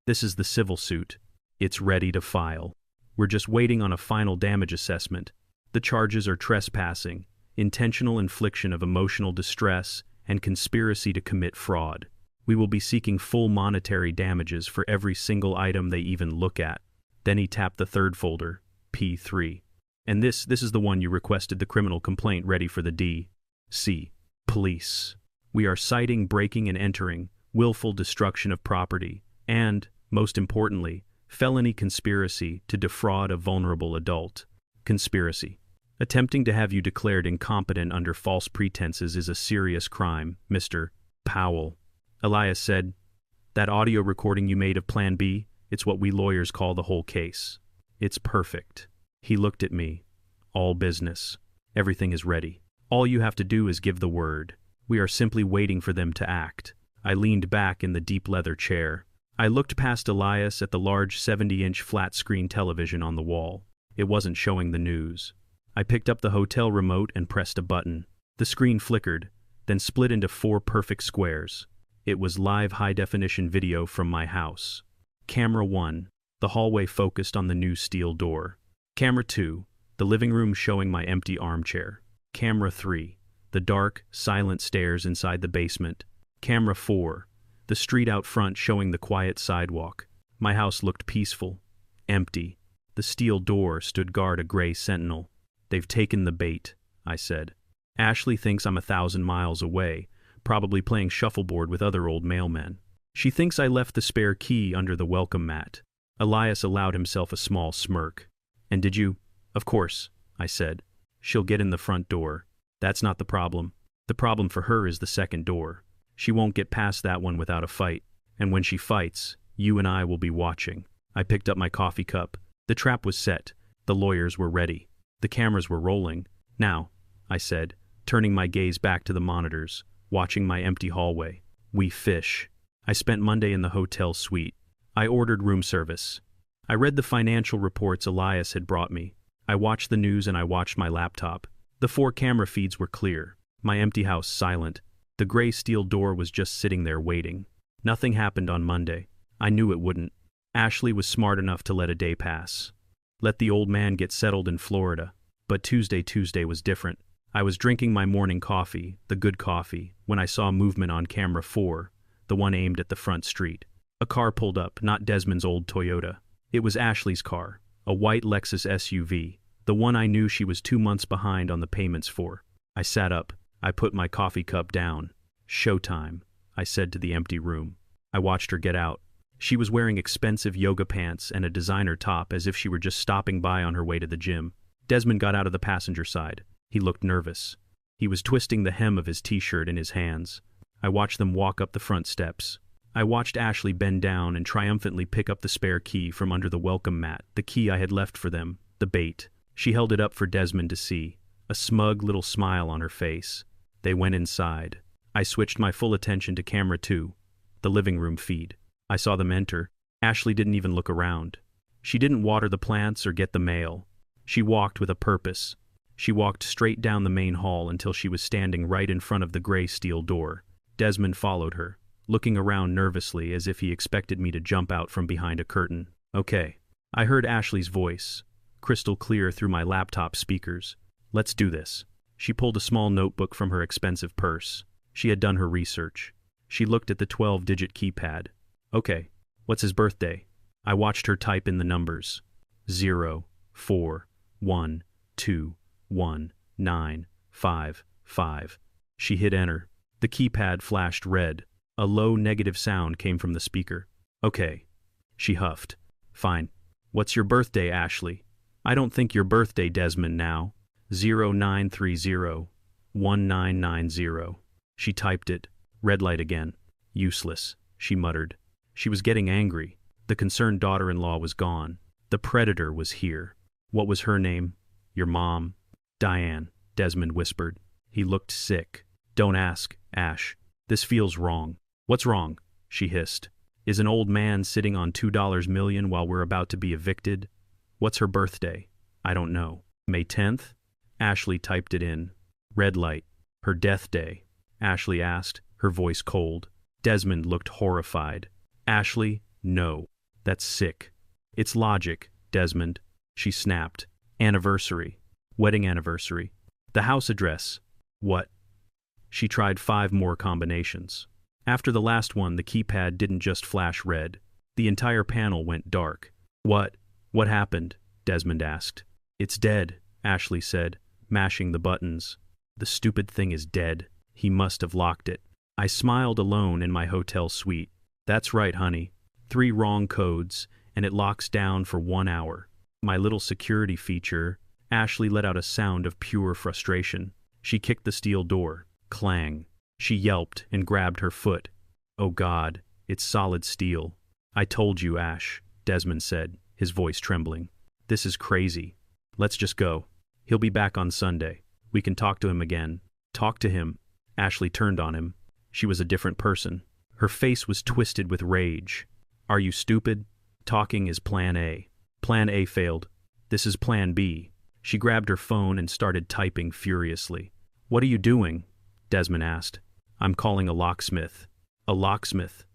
"This is the civil suit. It's ready to file. We're just waiting on a final damage assessment. The charges are trespassing, intentional infliction of emotional distress, and conspiracy to commit fraud. We will be seeking full monetary damages for every single item they even look at." Then he tapped the third folder, P3. "And this is the one you requested the criminal complaint ready for the D.C. Police. We are citing breaking and entering, willful destruction of property, and, most importantly, felony conspiracy to defraud a vulnerable adult. Conspiracy. Attempting to have you declared incompetent under false pretenses is a serious crime, Mr. Powell." Elias said, "That audio recording you made of Plan B, it's what we lawyers call the whole case. It's perfect." He looked at me. "All business. Everything is ready. All you have to do is give the word. We are simply waiting for them to act." I leaned back in the deep leather chair. I looked past Elias at the large 70-inch flat-screen television on the wall. It wasn't showing the news. I picked up the hotel remote and pressed a button. The screen flickered, then split into 4 perfect squares. It was live high-definition video from my house. Camera 1, the hallway focused on the new steel door. Camera 2, the living room showing my empty armchair. Camera 3, the dark, silent stairs inside the basement. Camera 4, the street out front showing the quiet sidewalk. My house looked peaceful, empty. The steel door stood guard a gray sentinel. "They've taken the bait," I said. "Ashley thinks I'm 1,000 miles away, probably playing shuffleboard with other old mailmen. She thinks I left the spare key under the welcome mat." Elias allowed himself a small smirk. "And did you?" "Of course," I said. "She'll get in the front door. That's not the problem. The problem for her is the second door. She won't get past that one without a fight. And when she fights, you and I will be watching." I picked up my coffee cup. The trap was set. The lawyers were ready. The cameras were rolling. "Now," I said, turning my gaze back to the monitors, watching my empty hallway. "We fish." I spent Monday in the hotel suite. I ordered room service. I read the financial reports Elias had brought me. I watched the news and I watched my laptop. The 4 camera feeds were clear. My empty house silent. The gray steel door was just sitting there waiting. Nothing happened on Monday. I knew it wouldn't. Ashley was smart enough to let a day pass. Let the old man get settled in Florida. But Tuesday was different. I was drinking my morning coffee, the good coffee, when I saw movement on camera 4, the one aimed at the front street. A car pulled up, not Desmond's old Toyota. It was Ashley's car, a white Lexus SUV, the one I knew she was 2 months behind on the payments for. I sat up. I put my coffee cup down. "Showtime," I said to the empty room. I watched her get out. She was wearing expensive yoga pants and a designer top as if she were just stopping by on her way to the gym. Desmond got out of the passenger side. He looked nervous. He was twisting the hem of his t-shirt in his hands. I watched them walk up the front steps. I watched Ashley bend down and triumphantly pick up the spare key from under the welcome mat, the key I had left for them, the bait. She held it up for Desmond to see, a smug little smile on her face. They went inside. I switched my full attention to camera 2, the living room feed. I saw them enter. Ashley didn't even look around. She didn't water the plants or get the mail. She walked with a purpose. She walked straight down the main hall until she was standing right in front of the gray steel door. Desmond followed her, looking around nervously as if he expected me to jump out from behind a curtain. "Okay." I heard Ashley's voice, crystal clear through my laptop speakers. "Let's do this." She pulled a small notebook from her expensive purse. She had done her research. She looked at the 12-digit keypad. "Okay, what's his birthday?" I watched her type in the numbers. 0, 4, 1, 2, 1, 9, 5, 5. She hit enter. The keypad flashed red. A low negative sound came from the speaker. Okay. She huffed. Fine. What's your birthday, Ashley? I don't think your birthday, Desmond, now. 0930-1990. She typed it. Red light again. Useless, she muttered. She was getting angry. The concerned daughter-in-law was gone. The predator was here. What was her name? Your mom? Diane, Desmond whispered. He looked sick. Don't ask, Ash. This feels wrong. What's wrong? She hissed. Is an old man sitting on $2 million while we're about to be evicted? What's her birthday? I don't know. May 10th? Ashley typed it in. Red light. Her death day? Ashley asked, her voice cold. Desmond looked horrified. Ashley, no. That's sick. It's logic, Desmond. She snapped. Anniversary. Wedding anniversary. The house address. What? She tried 5 more combinations. After the last one, the keypad didn't just flash red. The entire panel went dark. What? What happened? Desmond asked. It's dead, Ashley said, mashing the buttons. The stupid thing is dead. He must have locked it. I smiled alone in my hotel suite. That's right, honey. 3 wrong codes, and it locks down for 1 hour. My little security feature. Ashley let out a sound of pure frustration. She kicked the steel door. Clang. She yelped and grabbed her foot. Oh God, it's solid steel. I told you, Ash, Desmond said, his voice trembling. This is crazy. Let's just go. He'll be back on Sunday. We can talk to him again. Talk to him. Ashley turned on him. She was a different person. Her face was twisted with rage. Are you stupid? Talking is plan A. Plan A failed. This is plan B. She grabbed her phone and started typing furiously. What are you doing? Desmond asked. I'm calling a locksmith. A locksmith?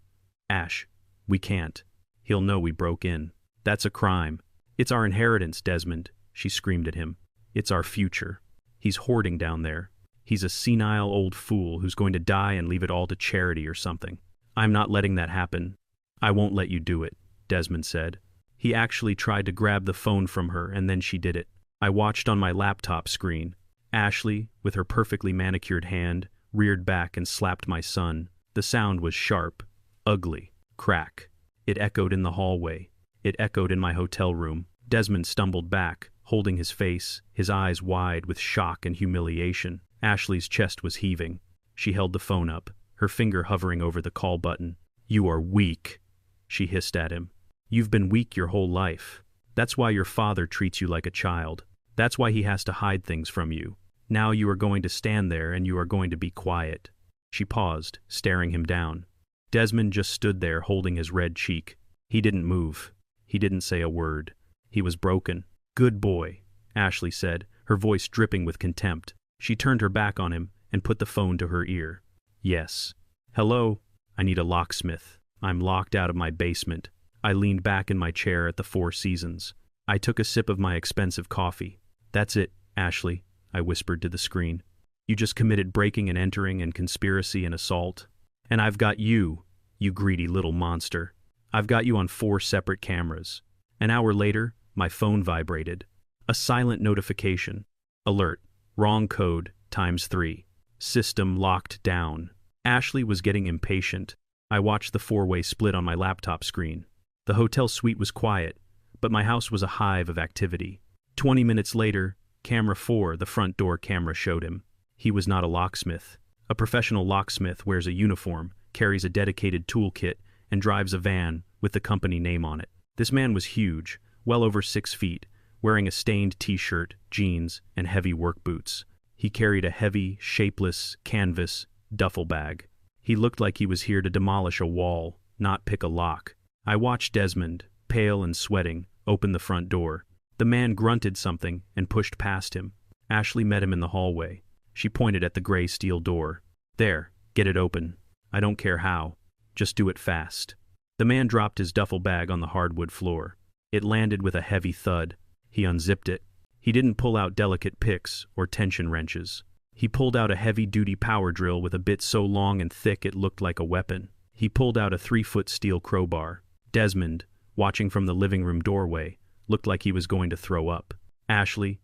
Ash, we can't. He'll know we broke in. That's a crime. It's our inheritance, Desmond, she screamed at him. It's our future. He's hoarding down there. He's a senile old fool who's going to die and leave it all to charity or something. I'm not letting that happen. I won't let you do it, Desmond said. He actually tried to grab the phone from her, and then she did it. I watched on my laptop screen. Ashley, with her perfectly manicured hand, reared back and slapped my son. The sound was sharp, ugly, crack. It echoed in the hallway. It echoed in my hotel room. Desmond stumbled back, holding his face, his eyes wide with shock and humiliation. Ashley's chest was heaving. She held the phone up, her finger hovering over the call button. You are weak, she hissed at him. You've been weak your whole life. That's why your father treats you like a child. That's why he has to hide things from you. Now you are going to stand there and you are going to be quiet. She paused, staring him down. Desmond just stood there holding his red cheek. He didn't move. He didn't say a word. He was broken. Good boy, Ashley said, her voice dripping with contempt. She turned her back on him and put the phone to her ear. Yes. Hello? I need a locksmith. I'm locked out of my basement. I leaned back in my chair at the Four Seasons. I took a sip of my expensive coffee. That's it, Ashley, I whispered to the screen. You just committed breaking and entering and conspiracy and assault. And I've got you, you greedy little monster. I've got you on 4 separate cameras. An hour later, my phone vibrated. A silent notification. Alert. Wrong code, ×3. System locked down. Ashley was getting impatient. I watched the 4-way split on my laptop screen. The hotel suite was quiet, but my house was a hive of activity. 20 minutes later, camera 4, the front door camera, showed him. He was not a locksmith. A professional locksmith wears a uniform, carries a dedicated toolkit, and drives a van with the company name on it. This man was huge, well over 6 feet, wearing a stained t-shirt, jeans, and heavy work boots. He carried a heavy, shapeless, canvas duffel bag. He looked like he was here to demolish a wall, not pick a lock. I watched Desmond, pale and sweating, open the front door. The man grunted something and pushed past him. Ashley met him in the hallway. She pointed at the gray steel door. There, get it open. I don't care how. Just do it fast. The man dropped his duffel bag on the hardwood floor. It landed with a heavy thud. He unzipped it. He didn't pull out delicate picks or tension wrenches. He pulled out a heavy-duty power drill with a bit so long and thick it looked like a weapon. He pulled out a 3-foot steel crowbar. Desmond, watching from the living room doorway, looked like he was going to throw up. Ashley,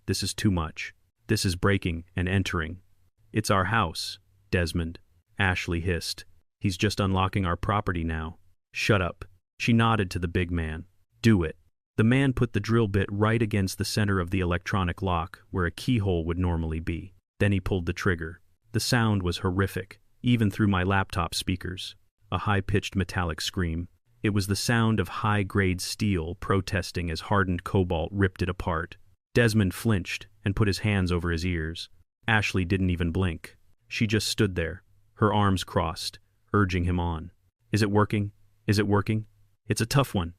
this is too much. This is breaking and entering. It's our house, Desmond. Ashley hissed. He's just unlocking our property now. Shut up. She nodded to the big man. Do it. The man put the drill bit right against the center of the electronic lock where a keyhole would normally be. Then he pulled the trigger. The sound was horrific, even through my laptop speakers. A high-pitched metallic scream. It was the sound of high-grade steel protesting as hardened cobalt ripped it apart. Desmond flinched and put his hands over his ears. Ashley didn't even blink. She just stood there, her arms crossed, urging him on. Is it working? Is it working? It's a tough one.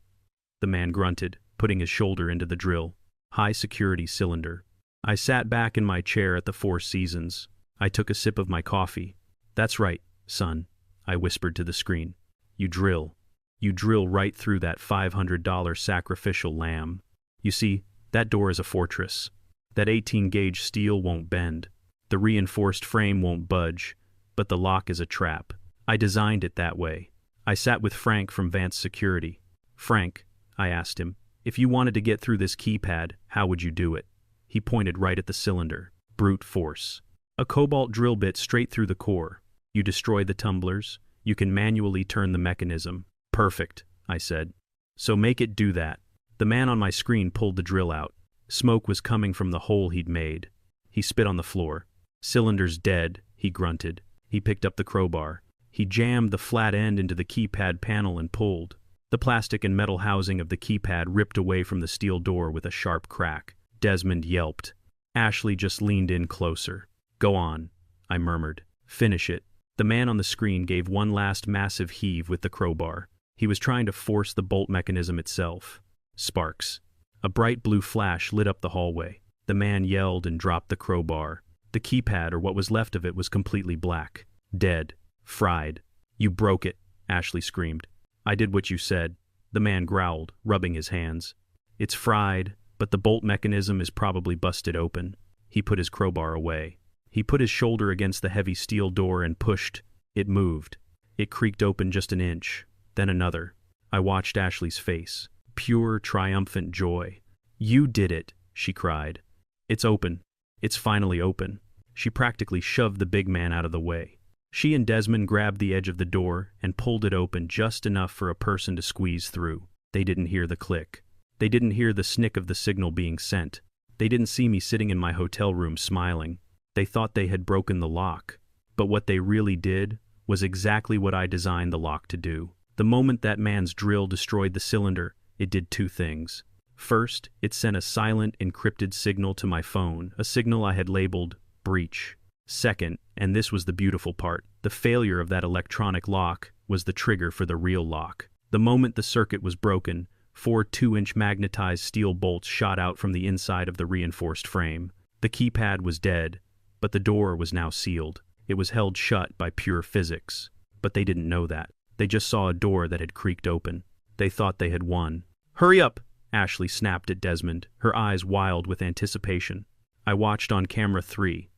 The man grunted, putting his shoulder into the drill. High-security cylinder. I sat back in my chair at the Four Seasons. I took a sip of my coffee. That's right, son, I whispered to the screen. You drill. You drill right through that $500 sacrificial lamb. You see, that door is a fortress. That 18-gauge steel won't bend. The reinforced frame won't budge, but the lock is a trap. I designed it that way. I sat with Frank from Vance Security. Frank, I asked him, if you wanted to get through this keypad, how would you do it? He pointed right at the cylinder. Brute force. A cobalt drill bit straight through the core. You destroy the tumblers. You can manually turn the mechanism. Perfect, I said. So make it do that. The man on my screen pulled the drill out. Smoke was coming from the hole he'd made. He spit on the floor. Cylinder's dead, he grunted. He picked up the crowbar. He jammed the flat end into the keypad panel and pulled. The plastic and metal housing of the keypad ripped away from the steel door with a sharp crack. Desmond yelped. Ashley just leaned in closer. Go on, I murmured. Finish it. The man on the screen gave one last massive heave with the crowbar. He was trying to force the bolt mechanism itself. Sparks. A bright blue flash lit up the hallway. The man yelled and dropped the crowbar. The keypad, or what was left of it, was completely black. Dead. Fried. You broke it, Ashley screamed. I did what you said. The man growled, rubbing his hands. It's fried, but the bolt mechanism is probably busted open. He put his crowbar away. He put his shoulder against the heavy steel door and pushed. It moved. It creaked open just an inch, then another. I watched Ashley's face. Pure, triumphant joy. You did it, she cried. It's open. It's finally open. She practically shoved the big man out of the way. She and Desmond grabbed the edge of the door and pulled it open just enough for a person to squeeze through. They didn't hear the click. They didn't hear the snick of the signal being sent. They didn't see me sitting in my hotel room smiling. They thought they had broken the lock. But what they really did was exactly what I designed the lock to do. The moment that man's drill destroyed the cylinder, it did two things. First, it sent a silent, encrypted signal to my phone, a signal I had labeled breach. Second, and this was the beautiful part, the failure of that electronic lock was the trigger for the real lock. The moment the circuit was broken, 4 2-inch magnetized steel bolts shot out from the inside of the reinforced frame. The keypad was dead, but the door was now sealed. It was held shut by pure physics. But they didn't know that. They just saw a door that had creaked open. They thought they had won. Hurry up! Ashley snapped at Desmond, her eyes wild with anticipation. I watched on camera 3,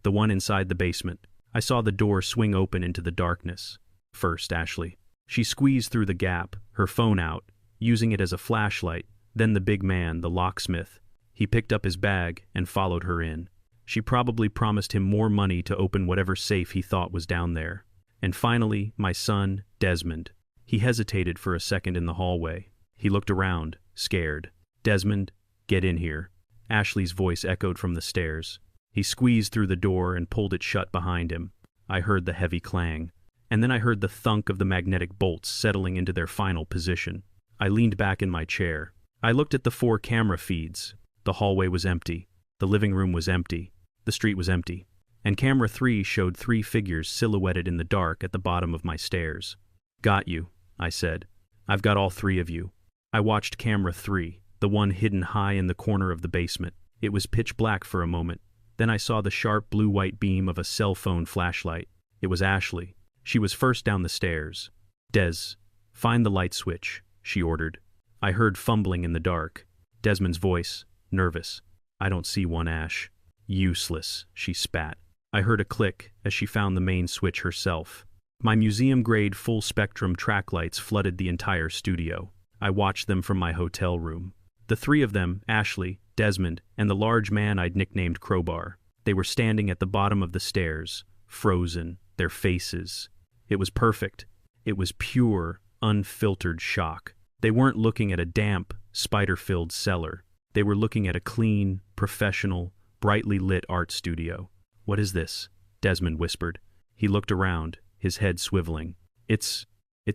the one inside the basement. I saw the door swing open into the darkness. First, Ashley. She squeezed through the gap, her phone out, using it as a flashlight. Then the big man, the locksmith. He picked up his bag and followed her in. She probably promised him more money to open whatever safe he thought was down there. And finally, my son, Desmond. He hesitated for a second in the hallway. He looked around, scared. Desmond, get in here. Ashley's voice echoed from the stairs. He squeezed through the door and pulled it shut behind him. I heard the heavy clang. And then I heard the thunk of the magnetic bolts settling into their final position. I leaned back in my chair. I looked at the 4 camera feeds. The hallway was empty. The living room was empty. The street was empty. And camera 3 showed 3 figures silhouetted in the dark at the bottom of my stairs. Got you, I said. I've got all 3 of you. I watched camera 3, the one hidden high in the corner of the basement. It was pitch black for a moment. Then I saw the sharp blue-white beam of a cell phone flashlight. It was Ashley. She was first down the stairs. Des, find the light switch, she ordered. I heard fumbling in the dark. Desmond's voice, nervous. I don't see one, Ash. Useless, she spat. I heard a click as she found the main switch herself. My museum-grade full-spectrum track lights flooded the entire studio. I watched them from my hotel room. The 3 of them, Ashley, Desmond, and the large man I'd nicknamed Crowbar. They were standing at the bottom of the stairs, frozen, their faces. It was perfect. It was pure, unfiltered shock. They weren't looking at a damp, spider-filled cellar. They were looking at a clean, professional, brightly lit art studio. "What is this?" Desmond whispered. He looked around, his head swiveling. It's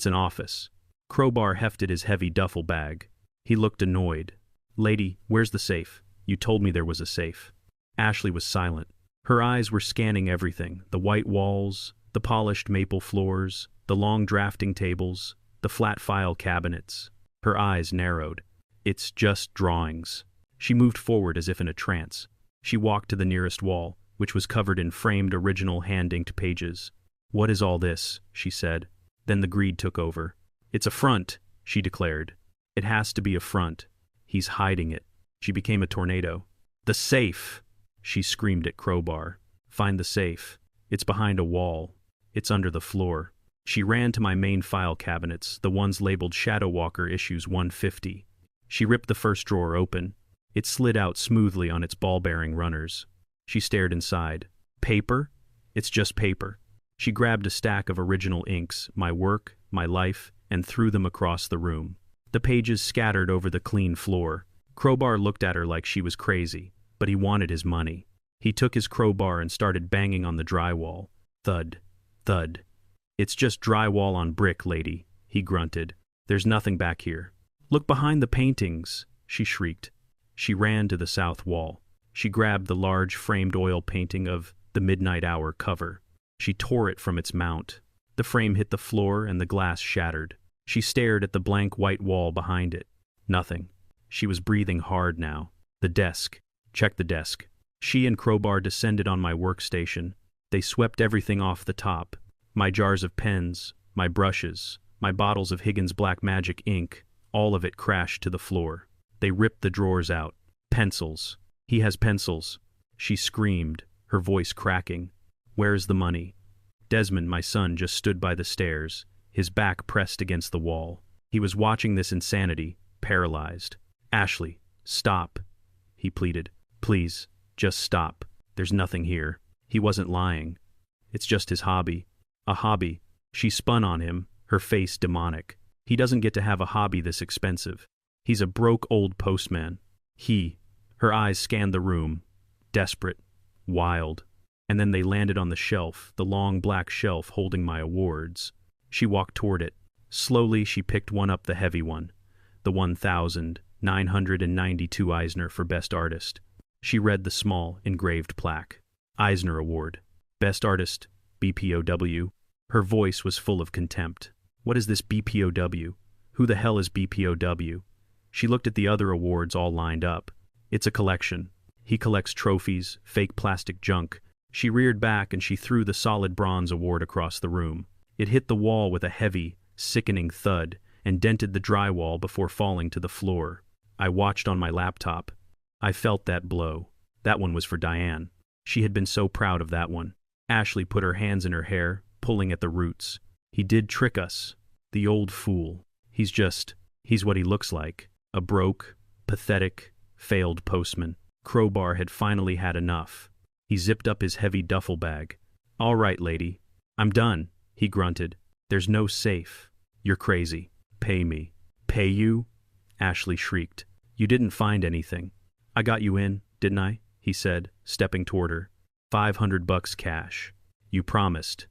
an office." Crowbar hefted his heavy duffel bag. He looked annoyed. "Lady, where's the safe? You told me there was a safe." Ashley was silent. Her eyes were scanning everything, the white walls, the polished maple floors, the long drafting tables, the flat file cabinets. Her eyes narrowed. "It's just drawings." She moved forward as if in a trance. She walked to the nearest wall, which was covered in framed original hand-inked pages. "What is all this?" she said. Then the greed took over. "It's a front," she declared. "It has to be a front. He's hiding it." She became a tornado. "The safe!" she screamed at Crowbar. "Find the safe. It's behind a wall. It's under the floor." She ran to my main file cabinets, the ones labeled Shadow Walker issues 150. She ripped the first drawer open. It slid out smoothly on its ball-bearing runners. She stared inside. "Paper? It's just paper." She grabbed a stack of original inks, my work, my life, and threw them across the room. The pages scattered over the clean floor. Crowbar looked at her like she was crazy, but he wanted his money. He took his crowbar and started banging on the drywall. Thud, thud. "It's just drywall on brick, lady," he grunted. "There's nothing back here." "Look behind the paintings," she shrieked. She ran to the south wall. She grabbed the large framed oil painting of The Midnight Hour cover. She tore it from its mount. The frame hit the floor and the glass shattered. She stared at the blank white wall behind it. Nothing. She was breathing hard now. The desk. Check the desk. She and Crowbar descended on my workstation. They swept everything off the top. My jars of pens, my brushes, my bottles of Higgins Black Magic ink, all of it crashed to the floor. They ripped the drawers out. "Pencils. He has pencils," she screamed, her voice cracking. "Where's the money?" Desmond, my son, just stood by the stairs, his back pressed against the wall. He was watching this insanity, paralyzed. "Ashley, stop," he pleaded. "Please, just stop. There's nothing here." He wasn't lying. "It's just his hobby." "A hobby." She spun on him, her face demonic. "He doesn't get to have a hobby this expensive. He's a broke old postman." Her eyes scanned the room, desperate, wild. And then they landed on the shelf, the long black shelf holding my awards. She walked toward it. Slowly she picked one up, the heavy one, the 1,992 Eisner for Best Artist. She read the small, engraved plaque. "Eisner Award. Best Artist, B.POW. Her voice was full of contempt. "What is this B.POW? Who the hell is B.POW? She looked at the other awards all lined up. "It's a collection. He collects trophies, fake plastic junk." She reared back and she threw the solid bronze award across the room. It hit the wall with a heavy, sickening thud and dented the drywall before falling to the floor. I watched on my laptop. I felt that blow. That one was for Diane. She had been so proud of that one. Ashley put her hands in her hair, pulling at the roots. "He did trick us. The old fool. He's what he looks like. A broke, pathetic, failed postman." Crowbar had finally had enough. He zipped up his heavy duffel bag. "All right, lady. I'm done," he grunted. "There's no safe. You're crazy. Pay me." "Pay you?" Ashley shrieked. "You didn't find anything. I got you in, didn't I?" he said, stepping toward her. $500 cash. You promised.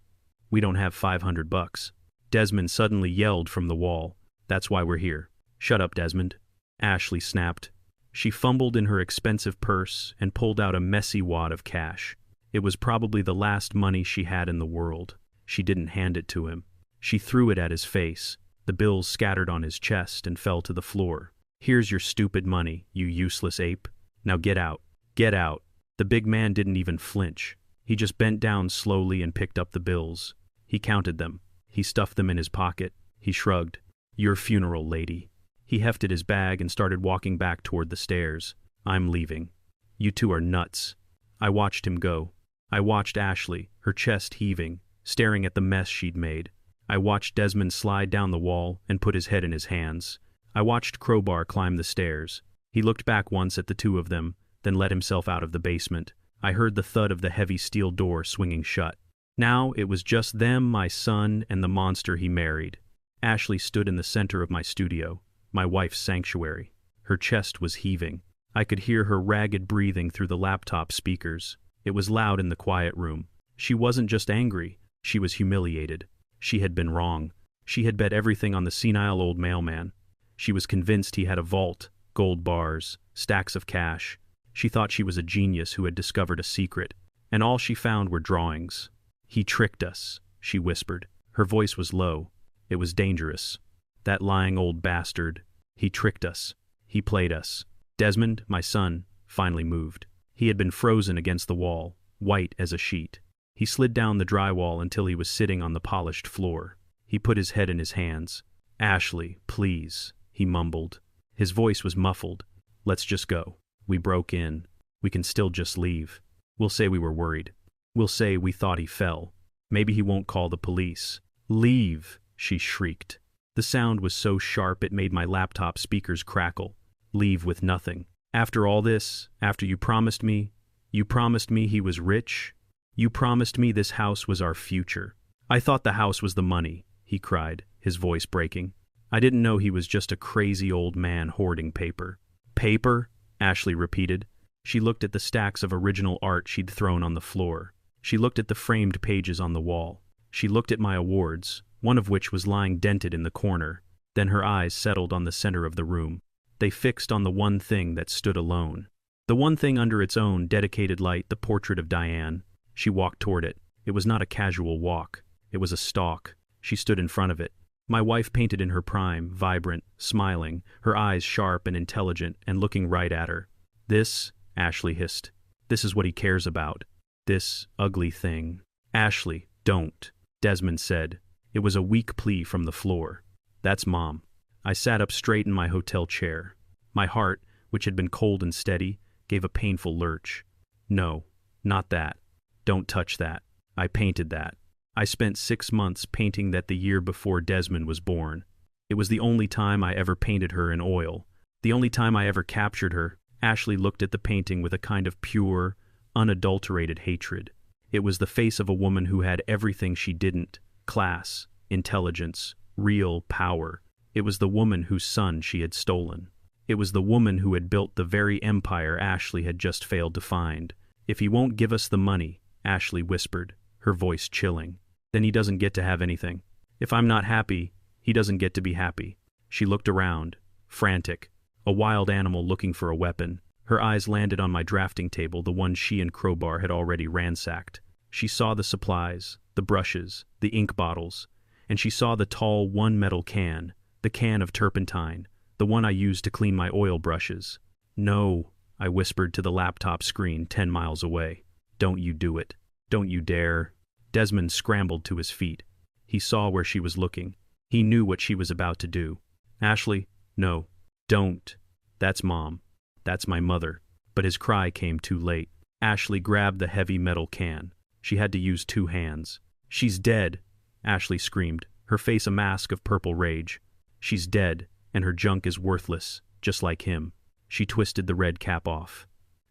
We don't have $500. Desmond suddenly yelled from the wall. "That's why we're here." "Shut up, Desmond." Ashley snapped. She fumbled in her expensive purse and pulled out a messy wad of cash. It was probably the last money she had in the world. She didn't hand it to him. She threw it at his face. The bills scattered on his chest and fell to the floor. "Here's your stupid money, you useless ape. Now get out. Get out." The big man didn't even flinch. He just bent down slowly and picked up the bills. He counted them. He stuffed them in his pocket. He shrugged. "Your funeral, lady." He hefted his bag and started walking back toward the stairs. "I'm leaving. You two are nuts." I watched him go. I watched Ashley, her chest heaving, staring at the mess she'd made. I watched Desmond slide down the wall and put his head in his hands. I watched Crowbar climb the stairs. He looked back once at the two of them, then let himself out of the basement. I heard the thud of the heavy steel door swinging shut. Now it was just them, my son, and the monster he married. Ashley stood in the center of my studio, my wife's sanctuary. Her chest was heaving. I could hear her ragged breathing through the laptop speakers. It was loud in the quiet room. She wasn't just angry, she was humiliated. She had been wrong. She had bet everything on the senile old mailman. She was convinced he had a vault, gold bars, stacks of cash. She thought she was a genius who had discovered a secret, and all she found were drawings. "He tricked us," she whispered. Her voice was low. It was dangerous. "That lying old bastard. He tricked us. He played us." Desmond, my son, finally moved. He had been frozen against the wall, white as a sheet. He slid down the drywall until he was sitting on the polished floor. He put his head in his hands. "Ashley, please," he mumbled. His voice was muffled. "Let's just go. We broke in. We can still just leave. We'll say we were worried. We'll say we thought he fell. Maybe he won't call the police." "Leave," she shrieked. The sound was so sharp it made my laptop speakers crackle. "Leave with nothing. After all this, after you promised me he was rich. You promised me this house was our future. I thought the house was the money," he cried, his voice breaking. "I didn't know he was just a crazy old man hoarding paper." "Paper?" Ashley repeated. She looked at the stacks of original art she'd thrown on the floor. She looked at the framed pages on the wall. She looked at my awards, one of which was lying dented in the corner. Then her eyes settled on the center of the room. They fixed on the one thing that stood alone. The one thing under its own dedicated light, the portrait of Diane. She walked toward it. It was not a casual walk. It was a stalk. She stood in front of it. My wife painted in her prime, vibrant, smiling, her eyes sharp and intelligent, and looking right at her. "This," Ashley hissed. "This is what he cares about. This ugly thing." "Ashley, don't," Desmond said. It was a weak plea from the floor. "That's Mom." I sat up straight in my hotel chair. My heart, which had been cold and steady, gave a painful lurch. "No, not that. Don't touch that. I painted that. I spent 6 months painting that the year before Desmond was born. It was the only time I ever painted her in oil. The only time I ever captured her." Ashley looked at the painting with a kind of pure, unadulterated hatred. It was the face of a woman who had everything she didn't: class, intelligence, real power. It was the woman whose son she had stolen. It was the woman who had built the very empire Ashley had just failed to find. "If he won't give us the money," Ashley whispered, her voice chilling, "then he doesn't get to have anything. If I'm not happy, he doesn't get to be happy." She looked around, frantic, a wild animal looking for a weapon. Her eyes landed on my drafting table, the one she and Crowbar had already ransacked. She saw the supplies, the brushes, the ink bottles, and she saw the tall one-metal can, the can of turpentine, the one I used to clean my oil brushes. "No," I whispered to the laptop screen 10 miles away. "Don't you do it. Don't you dare." Desmond scrambled to his feet. He saw where she was looking. He knew what she was about to do. "Ashley, no. Don't. That's Mom. That's my mother." But his cry came too late. Ashley grabbed the heavy metal can. She had to use 2 hands. "She's dead," Ashley screamed, her face a mask of purple rage. "She's dead, and her junk is worthless, just like him." She twisted the red cap off.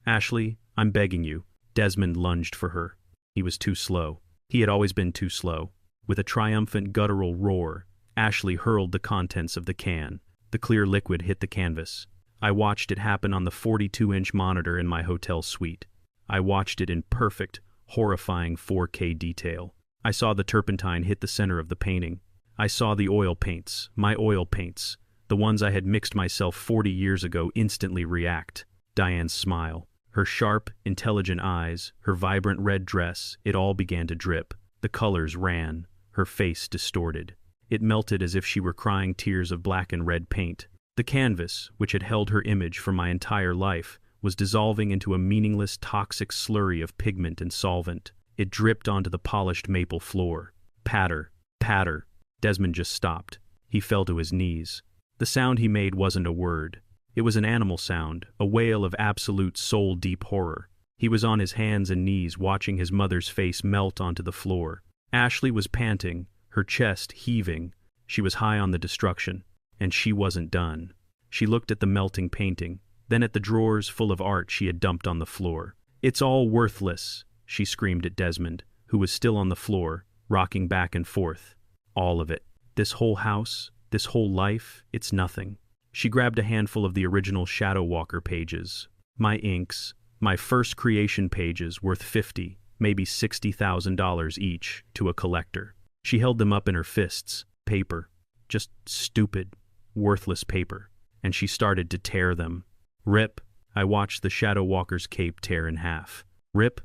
"Ashley, I'm begging you." Desmond lunged for her. He was too slow. He had always been too slow. With a triumphant guttural roar, Ashley hurled the contents of the can. The clear liquid hit the canvas. I watched it happen on the 42-inch monitor in my hotel suite. I watched it in perfect, horrifying 4K detail. I saw the turpentine hit the center of the painting. I saw the oil paints, my oil paints, the ones I had mixed myself 40 years ago, instantly react. Diane's smile, her sharp, intelligent eyes, her vibrant red dress, it all began to drip. The colors ran, her face distorted. It melted as if she were crying tears of black and red paint. The canvas, which had held her image for my entire life, was dissolving into a meaningless, toxic slurry of pigment and solvent. It dripped onto the polished maple floor. Patter, patter. Desmond just stopped. He fell to his knees. The sound he made wasn't a word. It was an animal sound, a wail of absolute soul-deep horror. He was on his hands and knees watching his mother's face melt onto the floor. Ashley was panting, her chest heaving. She was high on the destruction, and she wasn't done. She looked at the melting painting, then at the drawers full of art she had dumped on the floor. "It's all worthless," she screamed at Desmond, who was still on the floor, rocking back and forth. All of it. This whole house, this whole life, it's nothing. She grabbed a handful of the original Shadow Walker pages. My inks, my first creation pages worth $50,000, maybe $60,000 each to a collector. She held them up in her fists. Paper. Just stupid, worthless paper. And she started to tear them. Rip. I watched the Shadow Walker's cape tear in half. Rip.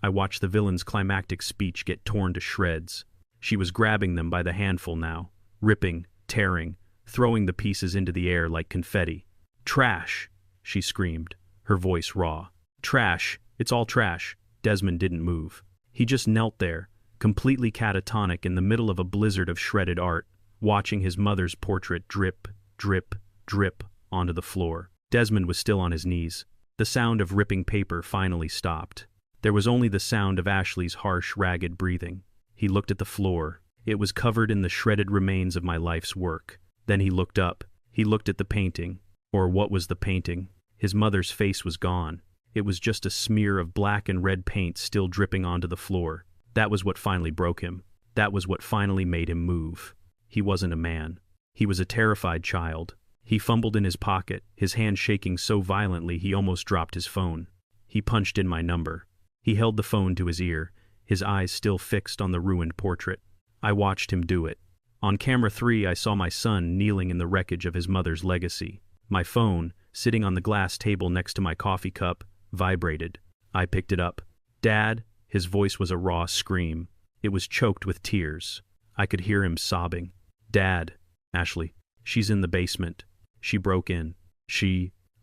I watched the villain's climactic speech get torn to shreds. She was grabbing them by the handful now, ripping, tearing, throwing the pieces into the air like confetti. Trash, she screamed, her voice raw. Trash, it's all trash. Desmond didn't move. He just knelt there, completely catatonic in the middle of a blizzard of shredded art, watching his mother's portrait drip, drip, drip onto the floor. Desmond was still on his knees. The sound of ripping paper finally stopped. There was only the sound of Ashley's harsh, ragged breathing. He looked at the floor. It was covered in the shredded remains of my life's work. Then he looked up. He looked at the painting. Or what was the painting? His mother's face was gone. It was just a smear of black and red paint still dripping onto the floor. That was what finally broke him. That was what finally made him move. He wasn't a man. He was a terrified child. He fumbled in his pocket, his hand shaking so violently he almost dropped his phone. He punched in my number. He held the phone to his ear, his eyes still fixed on the ruined portrait. I watched him do it. On camera 3, I saw my son kneeling in the wreckage of his mother's legacy. My phone, sitting on the glass table next to my coffee cup, vibrated. I picked it up. Dad, his voice was a raw scream. It was choked with tears. I could hear him sobbing. Dad, Ashley, she's in the basement. She broke in.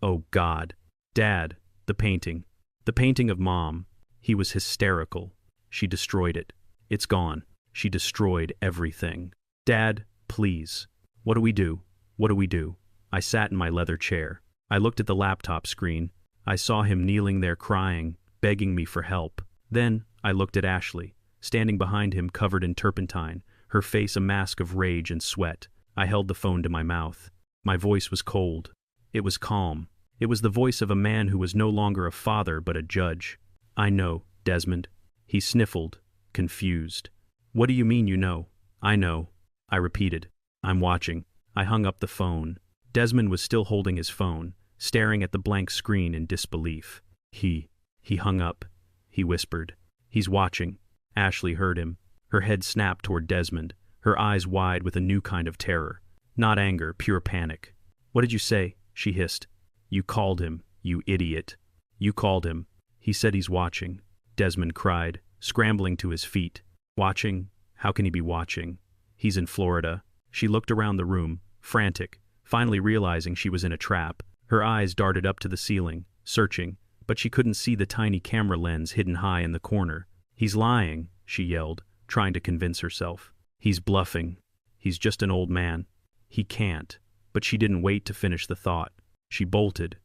Oh God. Dad, the painting. The painting of Mom. He was hysterical. She destroyed it. It's gone. She destroyed everything. Dad, please. What do we do? What do we do? I sat in my leather chair. I looked at the laptop screen. I saw him kneeling there crying, begging me for help. Then I looked at Ashley, standing behind him covered in turpentine, her face a mask of rage and sweat. I held the phone to my mouth. My voice was cold. It was calm. It was the voice of a man who was no longer a father but a judge. I know, Desmond. He sniffled, confused. What do you mean you know? I know. I repeated. I'm watching. I hung up the phone. Desmond was still holding his phone, staring at the blank screen in disbelief. He hung up. He whispered. He's watching. Ashley heard him. Her head snapped toward Desmond, her eyes wide with a new kind of terror. Not anger, pure panic. What did you say? She hissed. You called him, you idiot. You called him. He said he's watching. Desmond cried, scrambling to his feet. Watching? How can he be watching? He's in Florida. She looked around the room, frantic, finally realizing she was in a trap. Her eyes darted up to the ceiling, searching, but she couldn't see the tiny camera lens hidden high in the corner. He's lying, she yelled, trying to convince herself. He's bluffing. He's just an old man. He can't. But she didn't wait to finish the thought. She bolted.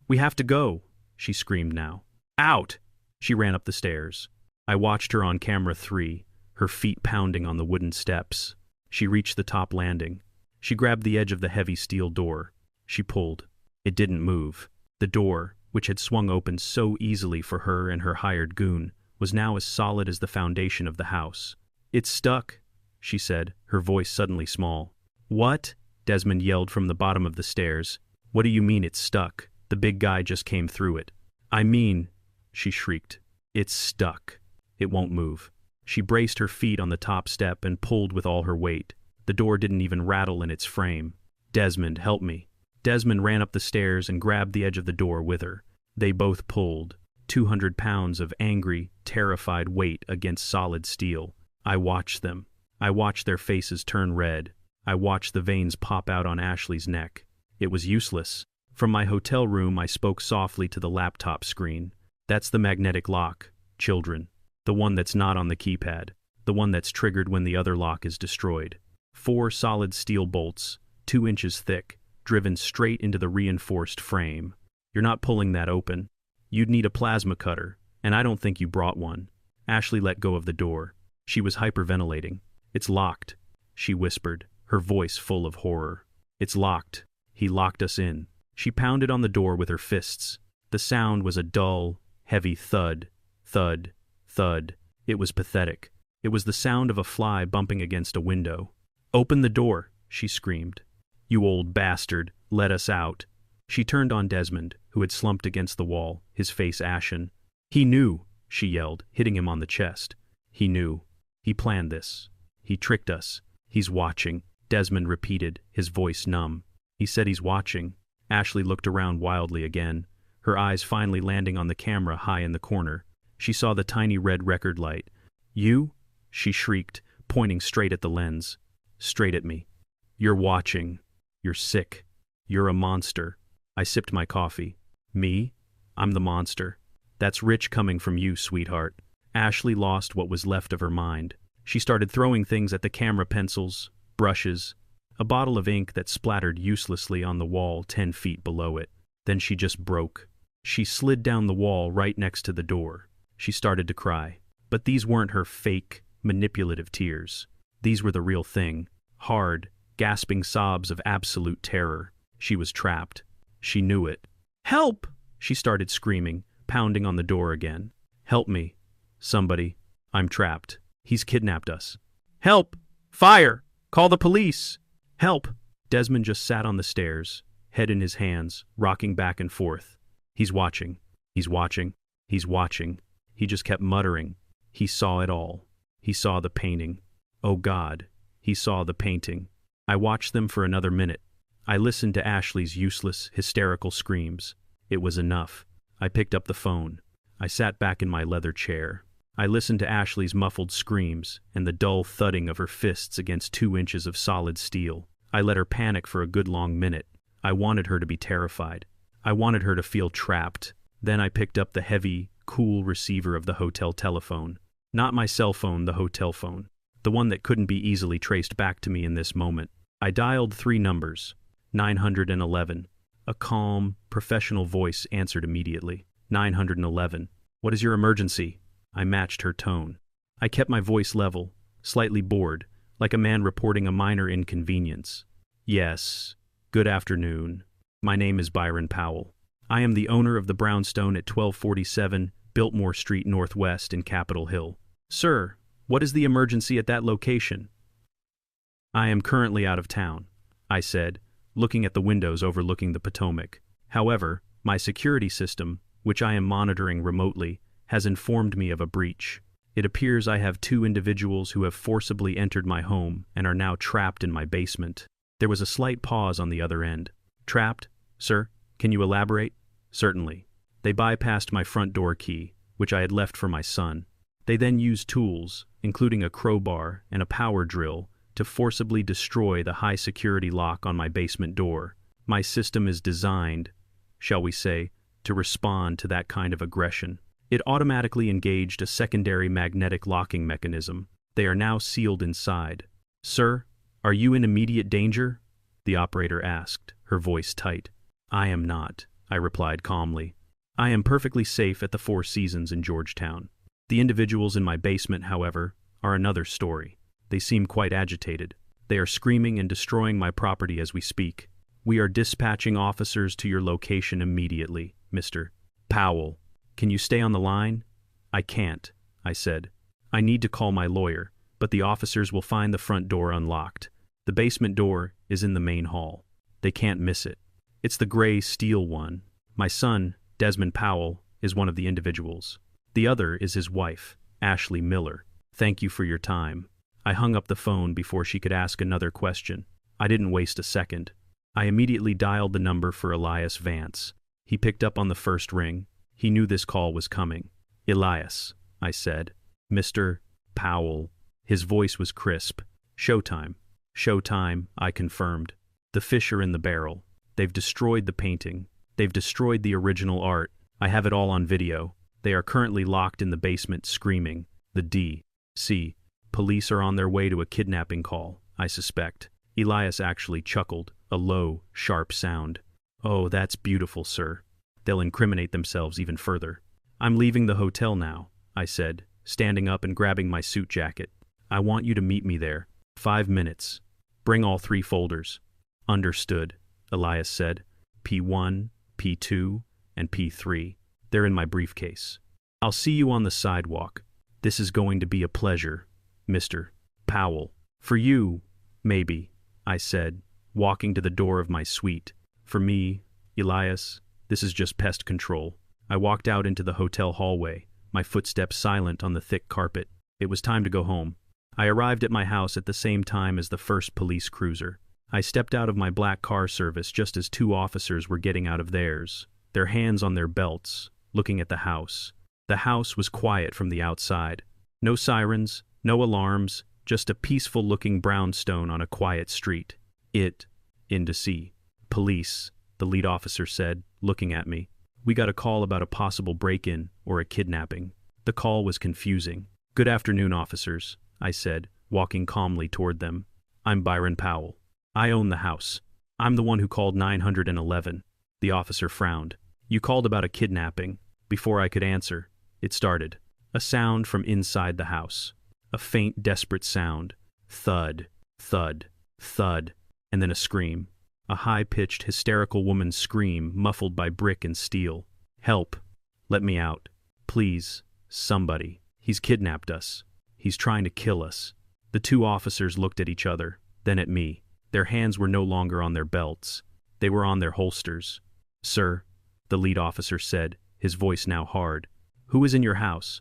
We have to go, she screamed now. Out! She ran up the stairs. I watched her on camera 3, her feet pounding on the wooden steps. She reached the top landing. She grabbed the edge of the heavy steel door. She pulled. It didn't move. The door, which had swung open so easily for her and her hired goon, was now as solid as the foundation of the house. It's stuck, she said, her voice suddenly small. What? Desmond yelled from the bottom of the stairs. What do you mean it's stuck? The big guy just came through it. I mean, she shrieked. It's stuck. It won't move. She braced her feet on the top step and pulled with all her weight. The door didn't even rattle in its frame. Desmond, help me. Desmond ran up the stairs and grabbed the edge of the door with her. They both pulled. 200 pounds of angry, terrified weight against solid steel. I watched them. I watched their faces turn red. I watched the veins pop out on Ashley's neck. It was useless. From my hotel room, I spoke softly to the laptop screen. That's the magnetic lock, children. The one that's not on the keypad. The one that's triggered when the other lock is destroyed. 4 solid steel bolts, 2 inches thick, driven straight into the reinforced frame. You're not pulling that open. You'd need a plasma cutter, and I don't think you brought one. Ashley let go of the door. She was hyperventilating. It's locked, she whispered, her voice full of horror. It's locked. He locked us in. She pounded on the door with her fists. The sound was a dull, heavy thud, thud, thud. It was pathetic. It was the sound of a fly bumping against a window. "Open the door," she screamed. "You old bastard, let us out." She turned on Desmond, who had slumped against the wall, his face ashen. "He knew," she yelled, hitting him on the chest. "He knew. He planned this. He tricked us. He's watching," Desmond repeated, his voice numb. "He said he's watching." Ashley looked around wildly again, her eyes finally landing on the camera high in the corner. She saw the tiny red record light. "You?" she shrieked, pointing straight at the lens. "Straight at me. You're watching. You're sick. You're a monster." I sipped my coffee. "Me? I'm the monster. That's rich coming from you, sweetheart." Ashley lost what was left of her mind. She started throwing things at the camera: pencils, brushes, a bottle of ink that splattered uselessly on the wall 10 feet below it. Then she just broke. She slid down the wall right next to the door. She started to cry. But these weren't her fake, manipulative tears. These were the real thing. Hard, gasping sobs of absolute terror. She was trapped. She knew it. "Help!" she started screaming, pounding on the door again. "Help me. Somebody. I'm trapped. He's kidnapped us." "Help! Fire! Call the police! Help!" Desmond just sat on the stairs, head in his hands, rocking back and forth. "He's watching. He's watching. He's watching." He just kept muttering. He saw it all. He saw the painting. Oh God, he saw the painting. I watched them for another minute. I listened to Ashley's useless, hysterical screams. It was enough. I picked up the phone. I sat back in my leather chair. I listened to Ashley's muffled screams and the dull thudding of her fists against 2 inches of solid steel. I let her panic for a good long minute. I wanted her to be terrified. I wanted her to feel trapped. Then I picked up the heavy, cool receiver of the hotel telephone. Not my cell phone, the hotel phone. The one that couldn't be easily traced back to me in this moment. I dialed 3 numbers. 911. A calm, professional voice answered immediately. 911. "What is your emergency?" I matched her tone. I kept my voice level, slightly bored, like a man reporting a minor inconvenience. "Yes. Good afternoon. My name is Byron Powell. I am the owner of the brownstone at 1247 Biltmore Street Northwest in Capitol Hill. Sir, what is the emergency at that location?" "I am currently out of town," I said, looking at the windows overlooking the Potomac. "However, my security system, which I am monitoring remotely, has informed me of a breach. It appears I have 2 individuals who have forcibly entered my home and are now trapped in my basement." There was a slight pause on the other end. "Trapped? Sir, can you elaborate?" "Certainly. They bypassed my front door key, which I had left for my son. They then used tools, including a crowbar and a power drill, to forcibly destroy the high-security lock on my basement door. My system is designed, shall we say, to respond to that kind of aggression. It automatically engaged a secondary magnetic locking mechanism. They are now sealed inside." "Sir, are you in immediate danger?" the operator asked, her voice tight. "I am not," I replied calmly. "I am perfectly safe at the Four Seasons in Georgetown. The individuals in my basement, however, are another story. They seem quite agitated. They are screaming and destroying my property as we speak. We are dispatching officers to your location immediately, Mr. Powell. Can you stay on the line?" "I can't," I said. "I need to call my lawyer, but the officers will find the front door unlocked. The basement door is in the main hall. They can't miss it. It's the gray steel one. My son, Desmond Powell, is one of the individuals. The other is his wife, Ashley Miller. Thank you for your time." I hung up the phone before she could ask another question. I didn't waste a second. I immediately dialed the number for Elias Vance. He picked up on the first ring. He knew this call was coming. "Elias," I said. "Mr. Powell." His voice was crisp. "Showtime." "Showtime," I confirmed. "The fish are in the barrel. They've destroyed the painting. They've destroyed the original art. I have it all on video. They are currently locked in the basement screaming. The D.C. police are on their way to a kidnapping call, I suspect." Elias actually chuckled, a low, sharp sound. "Oh, that's beautiful, sir. They'll incriminate themselves even further." "I'm leaving the hotel now," I said, standing up and grabbing my suit jacket. "I want you to meet me there. 5 minutes. Bring all 3 folders." "Understood," Elias said. "P1, P2, and P3. They're in my briefcase. I'll see you on the sidewalk." This is going to be a pleasure, Mr. Powell. For you, maybe, I said, walking to the door of my suite. For me, Elias, this is just pest control. I walked out into the hotel hallway, my footsteps silent on the thick carpet. It was time to go home. I arrived at my house at the same time as the first police cruiser. I stepped out of my black car service just as 2 officers were getting out of theirs, their hands on their belts, looking at the house. The house was quiet from the outside. No sirens, no alarms, just a peaceful-looking brownstone on a quiet street. In to see. Police, the lead officer said, looking at me. We got a call about a possible break-in or a kidnapping. The call was confusing. Good afternoon, officers, I said, walking calmly toward them. I'm Byron Powell. I own the house. I'm the one who called 911. The officer frowned. You called about a kidnapping. Before I could answer, it started. A sound from inside the house. A faint, desperate sound. Thud, thud, thud, and then a scream. A high-pitched, hysterical woman's scream, muffled by brick and steel. Help! Let me out. Please, somebody. He's kidnapped us. He's trying to kill us. The 2 officers looked at each other, then at me. Their hands were no longer on their belts. They were on their holsters. Sir, the lead officer said, his voice now hard. Who is in your house?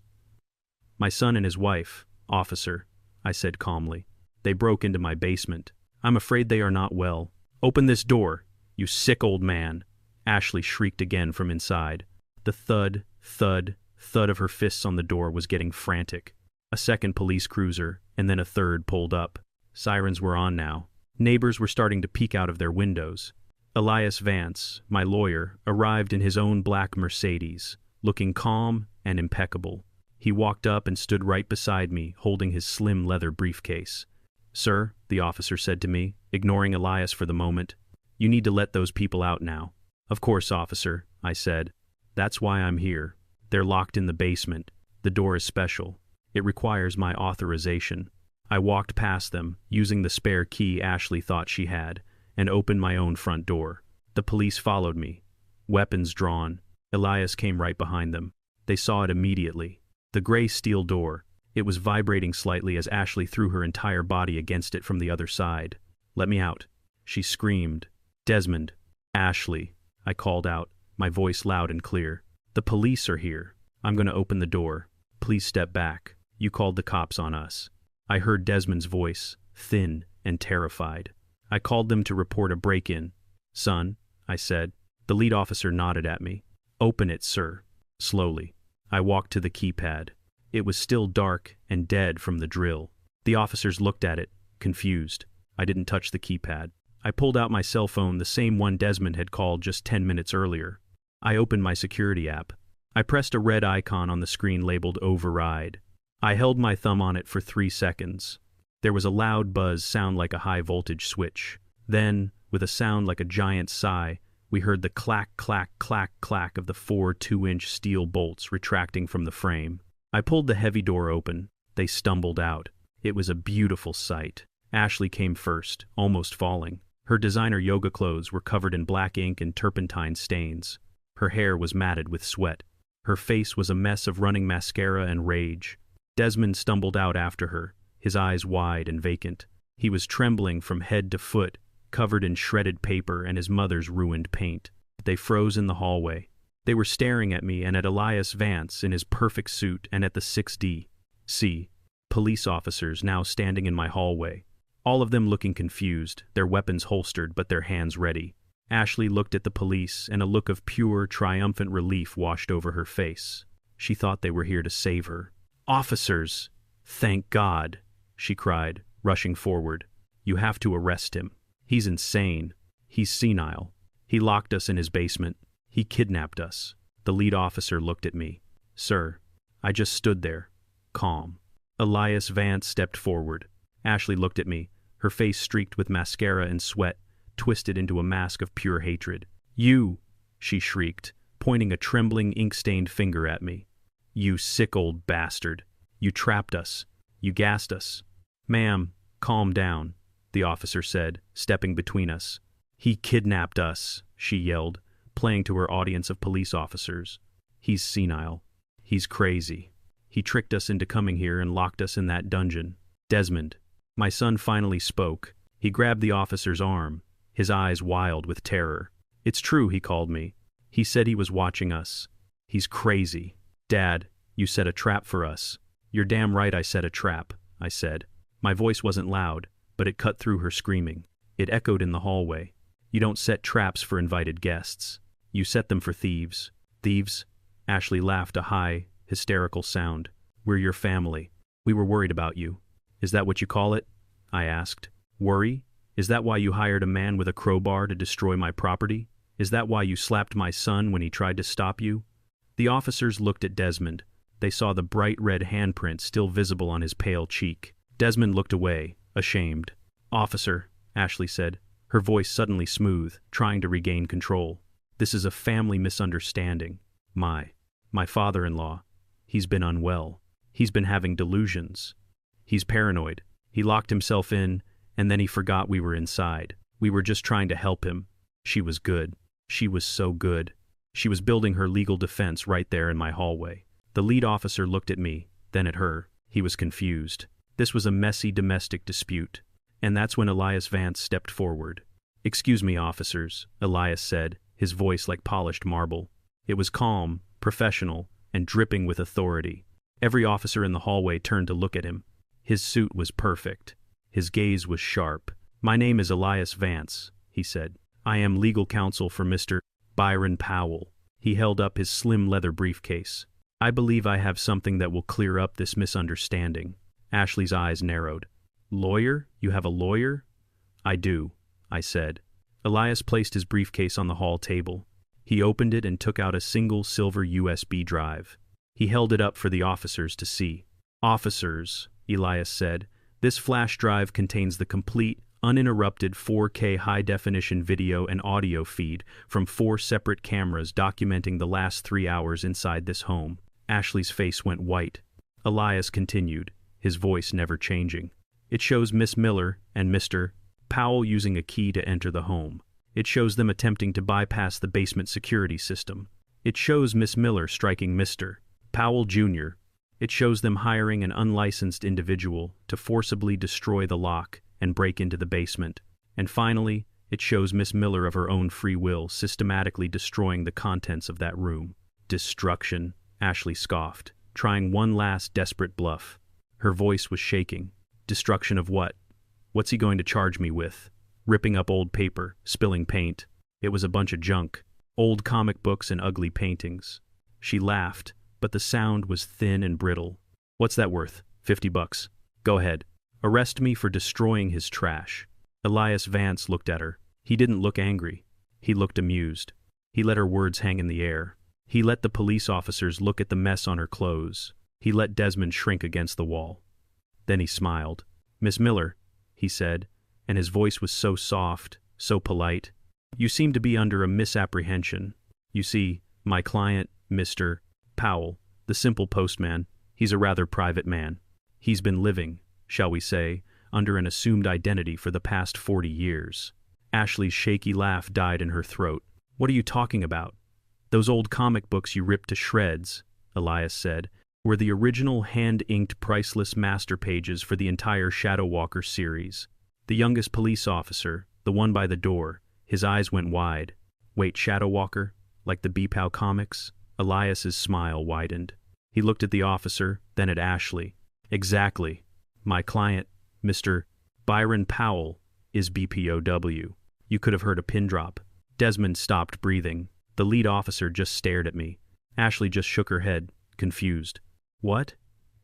My son and his wife, officer, I said calmly. They broke into my basement. I'm afraid they are not well. Open this door, you sick old man, Ashley shrieked again from inside. The thud, thud, thud of her fists on the door was getting frantic. A second police cruiser, and then a third pulled up. Sirens were on now. Neighbors were starting to peek out of their windows. Elias Vance, my lawyer, arrived in his own black Mercedes, looking calm and impeccable. He walked up and stood right beside me, holding his slim leather briefcase. Sir, the officer said to me, ignoring Elias for the moment, you need to let those people out now. Of course, officer, I said. That's why I'm here. They're locked in the basement. The door is special. It requires my authorization. I walked past them, using the spare key Ashley thought she had, and opened my own front door. The police followed me, weapons drawn. Elias came right behind them. They saw it immediately. The gray steel door. It was vibrating slightly as Ashley threw her entire body against it from the other side. Let me out, she screamed. Desmond. Ashley, I called out, my voice loud and clear. The police are here. I'm going to open the door. Please step back. You called the cops on us. I heard Desmond's voice, thin and terrified. I called them to report a break-in. Son, I said. The lead officer nodded at me. Open it, sir. Slowly. I walked to the keypad. It was still dark and dead from the drill. The officers looked at it, confused. I didn't touch the keypad. I pulled out my cell phone, the same one Desmond had called just 10 minutes earlier. I opened my security app. I pressed a red icon on the screen labeled Override. I held my thumb on it for 3 seconds. There was a loud buzz, sound like a high-voltage switch. Then, with a sound like a giant sigh, we heard the clack, clack, clack, clack of the 4 2-inch steel bolts retracting from the frame. I pulled the heavy door open. They stumbled out. It was a beautiful sight. Ashley came first, almost falling. Her designer yoga clothes were covered in black ink and turpentine stains. Her hair was matted with sweat. Her face was a mess of running mascara and rage. Desmond stumbled out after her, his eyes wide and vacant. He was trembling from head to foot, covered in shredded paper and his mother's ruined paint. They froze in the hallway. They were staring at me and at Elias Vance in his perfect suit and at the 6D.C. police officers now standing in my hallway. All of them looking confused, their weapons holstered but their hands ready. Ashley looked at the police and a look of pure, triumphant relief washed over her face. She thought they were here to save her. Officers! Thank God! She cried, rushing forward. You have to arrest him. He's insane. He's senile. He locked us in his basement. He kidnapped us. The lead officer looked at me. Sir, I just stood there, calm. Elias Vance stepped forward. Ashley looked at me, her face streaked with mascara and sweat, twisted into a mask of pure hatred. You, she shrieked, pointing a trembling, ink-stained finger at me. You sick old bastard. You trapped us. You gassed us. Ma'am, calm down, the officer said, stepping between us. He kidnapped us, she yelled, playing to her audience of police officers. He's senile. He's crazy. He tricked us into coming here and locked us in that dungeon. Desmond. My son finally spoke. He grabbed the officer's arm, his eyes wild with terror. It's true, he called me. He said he was watching us. He's crazy. Dad, you set a trap for us. You're damn right I set a trap, I said. My voice wasn't loud, but it cut through her screaming. It echoed in the hallway. You don't set traps for invited guests. You set them for thieves. Thieves? Ashley laughed a high, hysterical sound. We're your family. We were worried about you. Is that what you call it? I asked. Worry? Is that why you hired a man with a crowbar to destroy my property? Is that why you slapped my son when he tried to stop you? The officers looked at Desmond. They saw the bright red handprint still visible on his pale cheek. Desmond looked away, ashamed. Officer, Ashley said, her voice suddenly smooth, trying to regain control. This is a family misunderstanding. My father-in-law. He's been unwell. He's been having delusions. He's paranoid. He locked himself in, and then he forgot we were inside. We were just trying to help him. She was good. She was so good. She was building her legal defense right there in my hallway. The lead officer looked at me, then at her. He was confused. This was a messy domestic dispute. And that's when Elias Vance stepped forward. Excuse me, officers, Elias said, his voice like polished marble. It was calm, professional, and dripping with authority. Every officer in the hallway turned to look at him. His suit was perfect. His gaze was sharp. My name is Elias Vance, he said. I am legal counsel for Mr. Byron Powell. He held up his slim leather briefcase. I believe I have something that will clear up this misunderstanding. Ashley's eyes narrowed. Lawyer? You have a lawyer? I do, I said. Elias placed his briefcase on the hall table. He opened it and took out a single silver USB drive. He held it up for the officers to see. Officers, Elias said, this flash drive contains the complete, uninterrupted 4K high-definition video and audio feed from 4 separate cameras documenting the last 3 hours inside this home. Ashley's face went white. Elias continued, his voice never changing. It shows Miss Miller and Mr. Powell using a key to enter the home. It shows them attempting to bypass the basement security system. It shows Miss Miller striking Mr. Powell Jr. It shows them hiring an unlicensed individual to forcibly destroy the lock and break into the basement. And finally, it shows Miss Miller of her own free will systematically destroying the contents of that room. Destruction, Ashley scoffed, trying one last desperate bluff. Her voice was shaking. Destruction of what? What's he going to charge me with? Ripping up old paper, spilling paint. It was a bunch of junk. Old comic books and ugly paintings. She laughed, but the sound was thin and brittle. What's that worth? $50. Go ahead. Arrest me for destroying his trash. Elias Vance looked at her. He didn't look angry. He looked amused. He let her words hang in the air. He let the police officers look at the mess on her clothes. He let Desmond shrink against the wall. Then he smiled. Miss Miller, he said, and his voice was so soft, so polite. You seem to be under a misapprehension. You see, my client, Mr. Powell, the simple postman, he's a rather private man. He's been living, shall we say, under an assumed identity for the past 40 years. Ashley's shaky laugh died in her throat. What are you talking about? Those old comic books you ripped to shreds, Elias said, were the original hand-inked priceless master pages for the entire Shadow Walker series. The youngest police officer, the one by the door, his eyes went wide. Wait, Shadow Walker? Like the B.POW comics? Elias's smile widened. He looked at the officer, then at Ashley. Exactly. My client, Mr. Byron Powell, is B.POW. You could have heard a pin drop. Desmond stopped breathing. The lead officer just stared at me. Ashley just shook her head, confused. What?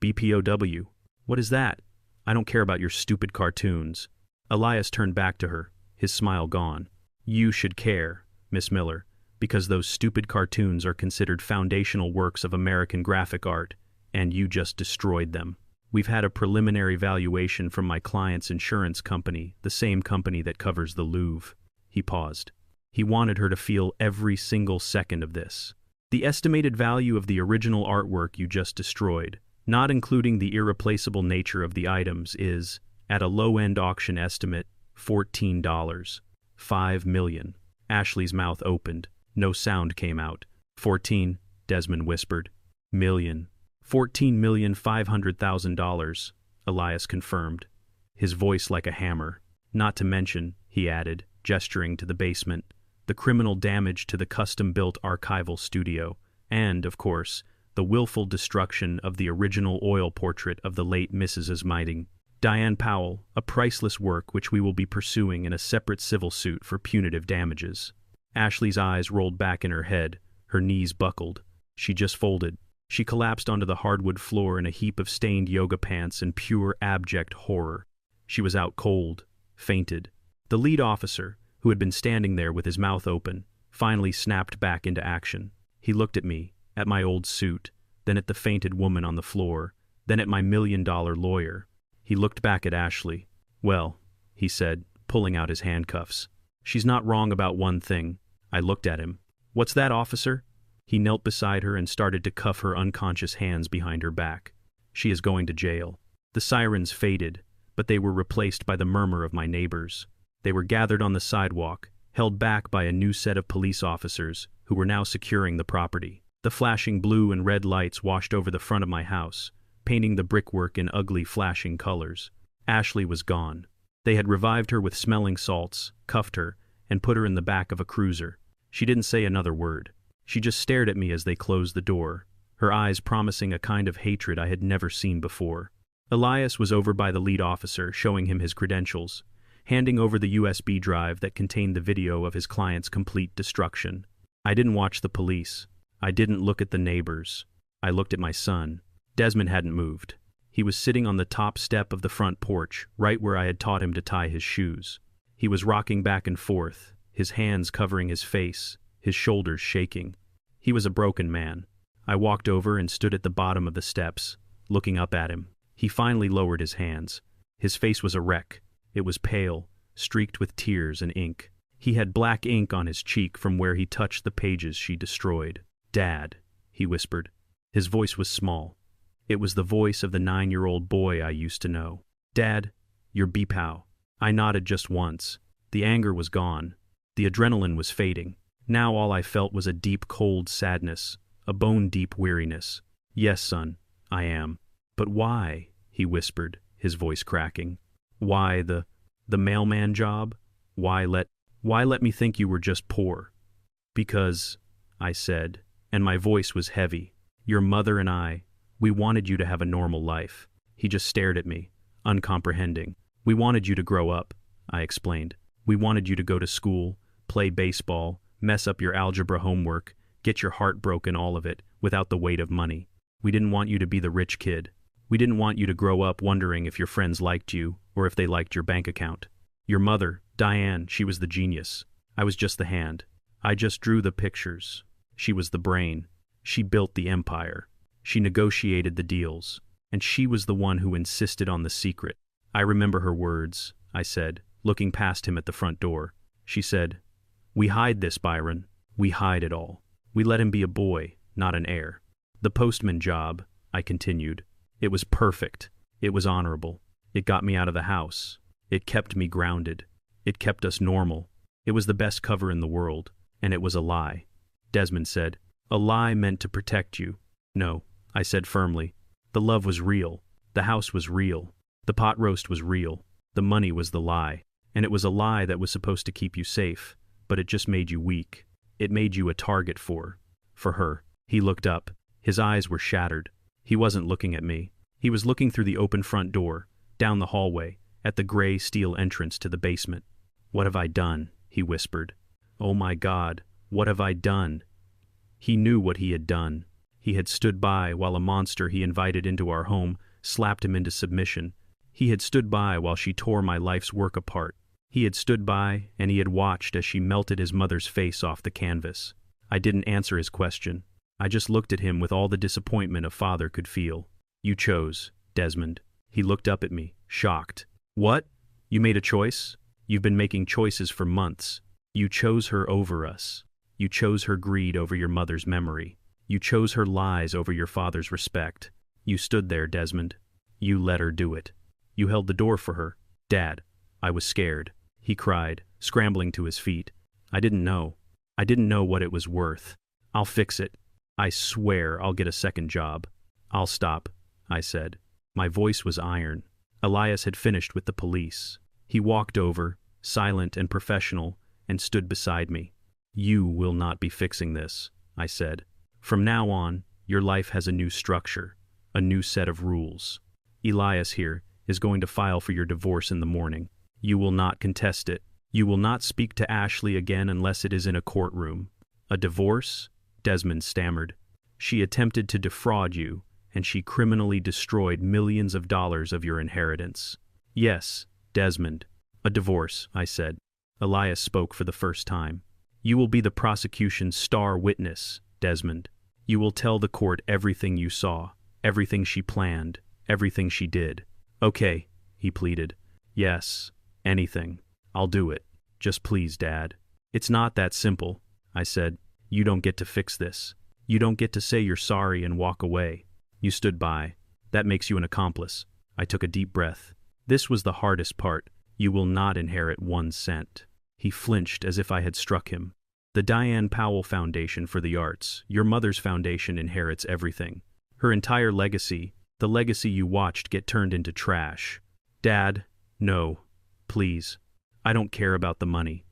B.POW? What is that? I don't care about your stupid cartoons. Elias turned back to her, his smile gone. You should care, Miss Miller, because those stupid cartoons are considered foundational works of American graphic art, and you just destroyed them. We've had a preliminary valuation from my client's insurance company, the same company that covers the Louvre. He paused. He wanted her to feel every single second of this. The estimated value of the original artwork you just destroyed, not including the irreplaceable nature of the items, is, at a low-end auction estimate, $14. $5 million. Ashley's mouth opened. No sound came out. 14, Desmond whispered. Million. $14,500,000, Elias confirmed, his voice like a hammer. Not to mention, he added, gesturing to the basement, the criminal damage to the custom-built archival studio, and, of course, the willful destruction of the original oil portrait of the late Mrs. Ismiting, Diane Powell, a priceless work which we will be pursuing in a separate civil suit for punitive damages. Ashley's eyes rolled back in her head, her knees buckled. She just folded. She collapsed onto the hardwood floor in a heap of stained yoga pants in pure abject horror. She was out cold, fainted. The lead officer, who had been standing there with his mouth open, finally snapped back into action. He looked at me, at my old suit, then at the fainted woman on the floor, then at my $1,000,000 lawyer. He looked back at Ashley. "Well," he said, pulling out his handcuffs. "She's not wrong about one thing." I looked at him. "What's that, officer?" He knelt beside her and started to cuff her unconscious hands behind her back. "She is going to jail." The sirens faded, but they were replaced by the murmur of my neighbors. They were gathered on the sidewalk, held back by a new set of police officers who were now securing the property. The flashing blue and red lights washed over the front of my house, painting the brickwork in ugly flashing colors. Ashley was gone. They had revived her with smelling salts, cuffed her, and put her in the back of a cruiser. She didn't say another word. She just stared at me as they closed the door, her eyes promising a kind of hatred I had never seen before. Elias was over by the lead officer, showing him his credentials, handing over the USB drive that contained the video of his client's complete destruction. I didn't watch the police. I didn't look at the neighbors. I looked at my son. Desmond hadn't moved. He was sitting on the top step of the front porch, right where I had taught him to tie his shoes. He was rocking back and forth, his hands covering his face, his shoulders shaking. He was a broken man. I walked over and stood at the bottom of the steps, looking up at him. He finally lowered his hands. His face was a wreck. It was pale, streaked with tears and ink. He had black ink on his cheek from where he touched the pages she destroyed. "Dad," he whispered. His voice was small. It was the voice of the 9-year-old boy I used to know. "Dad, you're B.POW." I nodded just once. The anger was gone. The adrenaline was fading. Now all I felt was a deep, cold sadness, a bone-deep weariness. "Yes, son, I am." "But why?" he whispered, his voice cracking. "Why the mailman job? Why let me think you were just poor?" "Because," I said, and my voice was heavy, "your mother and I, we wanted you to have a normal life." He just stared at me, uncomprehending. "We wanted you to grow up," I explained. "We wanted you to go to school, play baseball, mess up your algebra homework, get your heart broken, all of it, without the weight of money. We didn't want you to be the rich kid. We didn't want you to grow up wondering if your friends liked you or if they liked your bank account. Your mother, Diane, she was the genius. I was just the hand. I just drew the pictures. She was the brain. She built the empire. She negotiated the deals. And she was the one who insisted on the secret." "I remember her words," I said, looking past him at the front door. She said, "We hide this, Byron. We hide it all. We let him be a boy, not an heir." "The postman job," I continued. "It was perfect. It was honorable. It got me out of the house. It kept me grounded. It kept us normal. It was the best cover in the world. And it was a lie." Desmond said, "A lie meant to protect you." "No," I said firmly. "The love was real. The house was real. The pot roast was real. The money was the lie. And it was a lie that was supposed to keep you safe, but it just made you weak. It made you a target for her." He looked up. His eyes were shattered. He wasn't looking at me. He was looking through the open front door, down the hallway, at the gray steel entrance to the basement. "What have I done?" he whispered. "Oh my God, what have I done?" He knew what he had done. He had stood by while a monster he invited into our home slapped him into submission. He had stood by while she tore my life's work apart. He had stood by and he had watched as she melted his mother's face off the canvas. I didn't answer his question. I just looked at him with all the disappointment a father could feel. "You chose, Desmond." He looked up at me, shocked. "What? You made a choice? You've been making choices for months. You chose her over us. You chose her greed over your mother's memory. You chose her lies over your father's respect. You stood there, Desmond. You let her do it. You held the door for her. Dad, I was scared," he cried, scrambling to his feet. I didn't know. I didn't know what it was worth. "I'll fix it. I swear I'll get a second job." I'll stop, I said. My voice was iron. Elias had finished with the police. He walked over, silent and professional, and stood beside me. You will not be fixing this, I said. From now on, your life has a new structure, a new set of rules. Elias here is going to file for your divorce in the morning. You will not contest it. You will not speak to Ashley again unless it is in a courtroom. A divorce? Desmond stammered. She attempted to defraud you, and she criminally destroyed millions of dollars of your inheritance. Yes, Desmond. A divorce, I said. Elias spoke for the first time. You will be the prosecution's star witness, Desmond. You will tell the court everything you saw, everything she planned, everything she did. Okay, he pleaded. Yes, anything. I'll do it. Just please, Dad. It's not that simple, I said. You don't get to fix this. You don't get to say you're sorry and walk away. You stood by. That makes you an accomplice. I took a deep breath. This was the hardest part. You will not inherit 1 cent. He flinched as if I had struck him. The Diane Powell Foundation for the Arts, your mother's foundation, inherits everything. Her entire legacy, the legacy you watched get turned into trash. Dad, no. Please. I don't care about the money.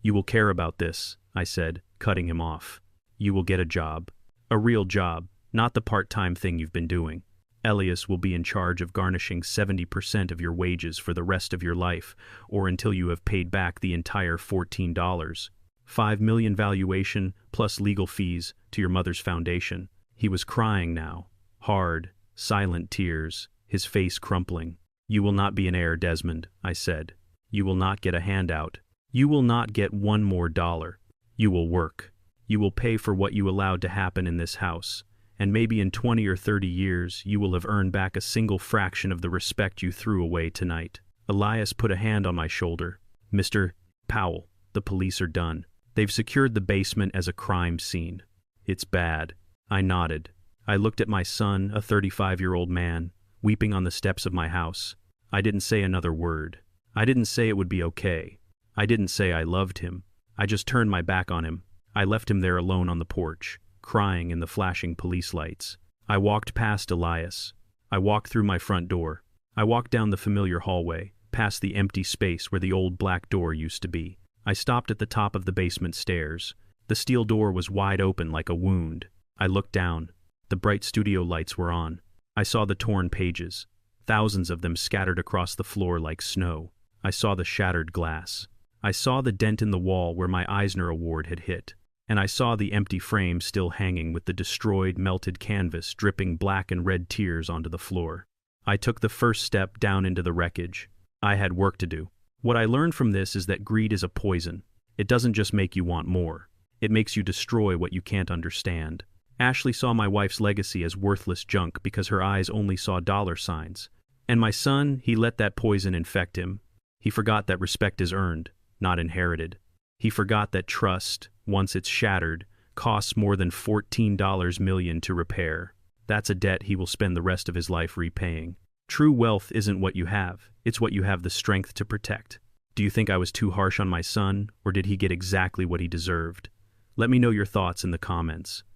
You will care about this, I said, cutting him off. You will get a job. A real job, not the part-time thing you've been doing. Elias will be in charge of garnishing 70% of your wages for the rest of your life, or until you have paid back the entire $14. $5 million valuation plus legal fees to your mother's foundation. He was crying now. Hard, silent tears, his face crumpling. You will not be an heir, Desmond, I said. You will not get a handout. You will not get $1 more. You will work. You will pay for what you allowed to happen in this house. And maybe in 20 or 30 years, you will have earned back a single fraction of the respect you threw away tonight. Elias put a hand on my shoulder. Mr. Powell, the police are done. They've secured the basement as a crime scene. It's bad. I nodded. I looked at my son, a 35-year-old man, weeping on the steps of my house. I didn't say another word. I didn't say it would be okay. I didn't say I loved him. I just turned my back on him. I left him there alone on the porch, crying in the flashing police lights. I walked past Elias. I walked through my front door. I walked down the familiar hallway, past the empty space where the old black door used to be. I stopped at the top of the basement stairs. The steel door was wide open like a wound. I looked down. The bright studio lights were on. I saw the torn pages, thousands of them scattered across the floor like snow. I saw the shattered glass. I saw the dent in the wall where my Eisner Award had hit. And I saw the empty frame still hanging with the destroyed, melted canvas dripping black and red tears onto the floor. I took the first step down into the wreckage. I had work to do. What I learned from this is that greed is a poison. It doesn't just make you want more. It makes you destroy what you can't understand. Ashley saw my wife's legacy as worthless junk because her eyes only saw dollar signs. And my son, he let that poison infect him. He forgot that respect is earned, not inherited. He forgot that trust, once it's shattered, costs more than $14 million to repair. That's a debt he will spend the rest of his life repaying. True wealth isn't what you have, it's what you have the strength to protect. Do you think I was too harsh on my son, or did he get exactly what he deserved? Let me know your thoughts in the comments.